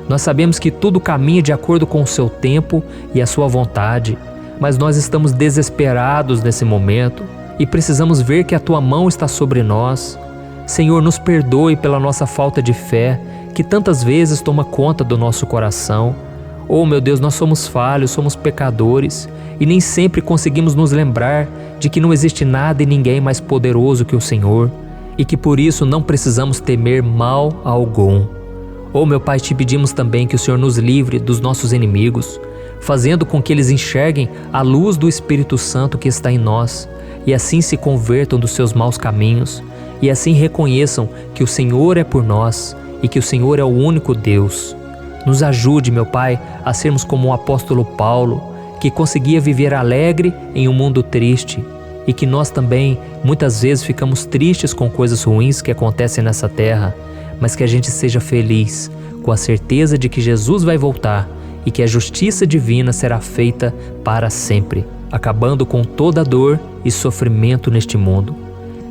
Nós sabemos que tudo caminha de acordo com o Seu tempo e a Sua vontade, mas nós estamos desesperados nesse momento e precisamos ver que a Tua mão está sobre nós. Senhor, nos perdoe pela nossa falta de fé, que tantas vezes toma conta do nosso coração. Oh, meu Deus, nós somos falhos, somos pecadores e nem sempre conseguimos nos lembrar de que não existe nada e ninguém mais poderoso que o Senhor e que por isso não precisamos temer mal algum. Oh, meu Pai, te pedimos também que o Senhor nos livre dos nossos inimigos, fazendo com que eles enxerguem a luz do Espírito Santo que está em nós e assim se convertam dos seus maus caminhos e assim reconheçam que o Senhor é por nós e que o Senhor é o único Deus. Nos ajude, meu Pai, a sermos como o apóstolo Paulo, que conseguia viver alegre em um mundo triste, e que nós também, muitas vezes, ficamos tristes com coisas ruins que acontecem nessa terra, mas que a gente seja feliz, com a certeza de que Jesus vai voltar e que a justiça divina será feita para sempre, acabando com toda dor e sofrimento neste mundo.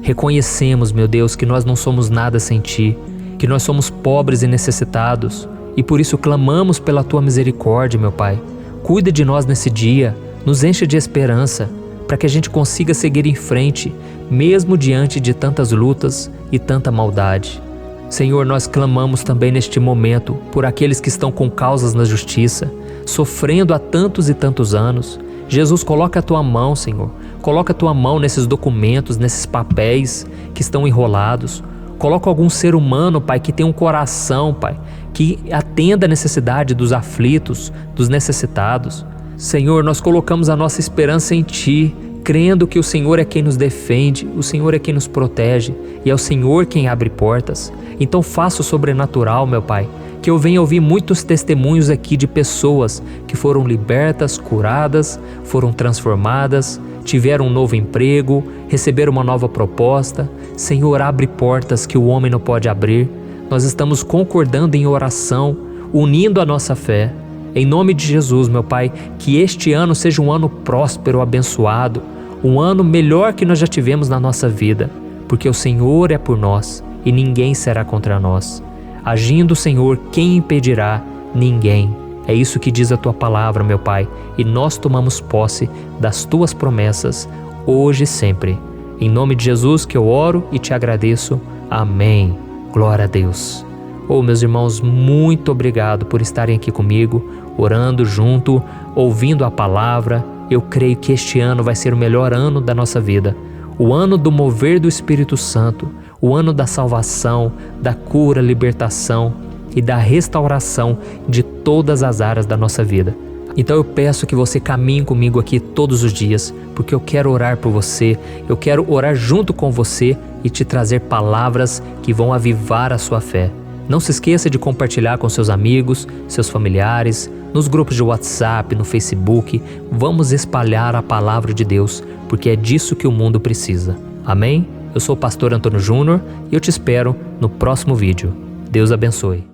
Reconhecemos, meu Deus, que nós não somos nada sem Ti, que nós somos pobres e necessitados, e por isso clamamos pela Tua misericórdia, meu Pai. Cuida de nós nesse dia, nos enche de esperança, para que a gente consiga seguir em frente, mesmo diante de tantas lutas e tanta maldade. Senhor, nós clamamos também neste momento por aqueles que estão com causas na justiça, sofrendo há tantos e tantos anos. Jesus, coloca a Tua mão, Senhor. Coloca a Tua mão nesses documentos, nesses papéis que estão enrolados. Coloca algum ser humano, Pai, que tem um coração, Pai, que atenda a necessidade dos aflitos, dos necessitados. Senhor, nós colocamos a nossa esperança em Ti, crendo que o Senhor é quem nos defende, o Senhor é quem nos protege e é o Senhor quem abre portas. Então faça o sobrenatural, meu Pai, que eu venha ouvir muitos testemunhos aqui de pessoas que foram libertas, curadas, foram transformadas, tiveram um novo emprego, receberam uma nova proposta. Senhor, abre portas que o homem não pode abrir. Nós estamos concordando em oração, unindo a nossa fé. Em nome de Jesus, meu Pai, que este ano seja um ano próspero, abençoado, um ano melhor que nós já tivemos na nossa vida, porque o Senhor é por nós e ninguém será contra nós. Agindo o Senhor, quem impedirá? Ninguém. É isso que diz a Tua palavra, meu Pai, e nós tomamos posse das Tuas promessas, hoje e sempre. Em nome de Jesus que eu oro e Te agradeço. Amém. Glória a Deus. Meus irmãos, muito obrigado por estarem aqui comigo, orando junto, ouvindo a palavra. Eu creio que este ano vai ser o melhor ano da nossa vida. O ano do mover do Espírito Santo, o ano da salvação, da cura, libertação e da restauração de todas as áreas da nossa vida. Então eu peço que você caminhe comigo aqui todos os dias, porque eu quero orar por você, eu quero orar junto com você e te trazer palavras que vão avivar a sua fé. Não se esqueça de compartilhar com seus amigos, seus familiares, nos grupos de WhatsApp, no Facebook. Vamos espalhar a palavra de Deus, porque é disso que o mundo precisa. Amém? Eu sou o pastor Antônio Júnior e eu te espero no próximo vídeo. Deus abençoe.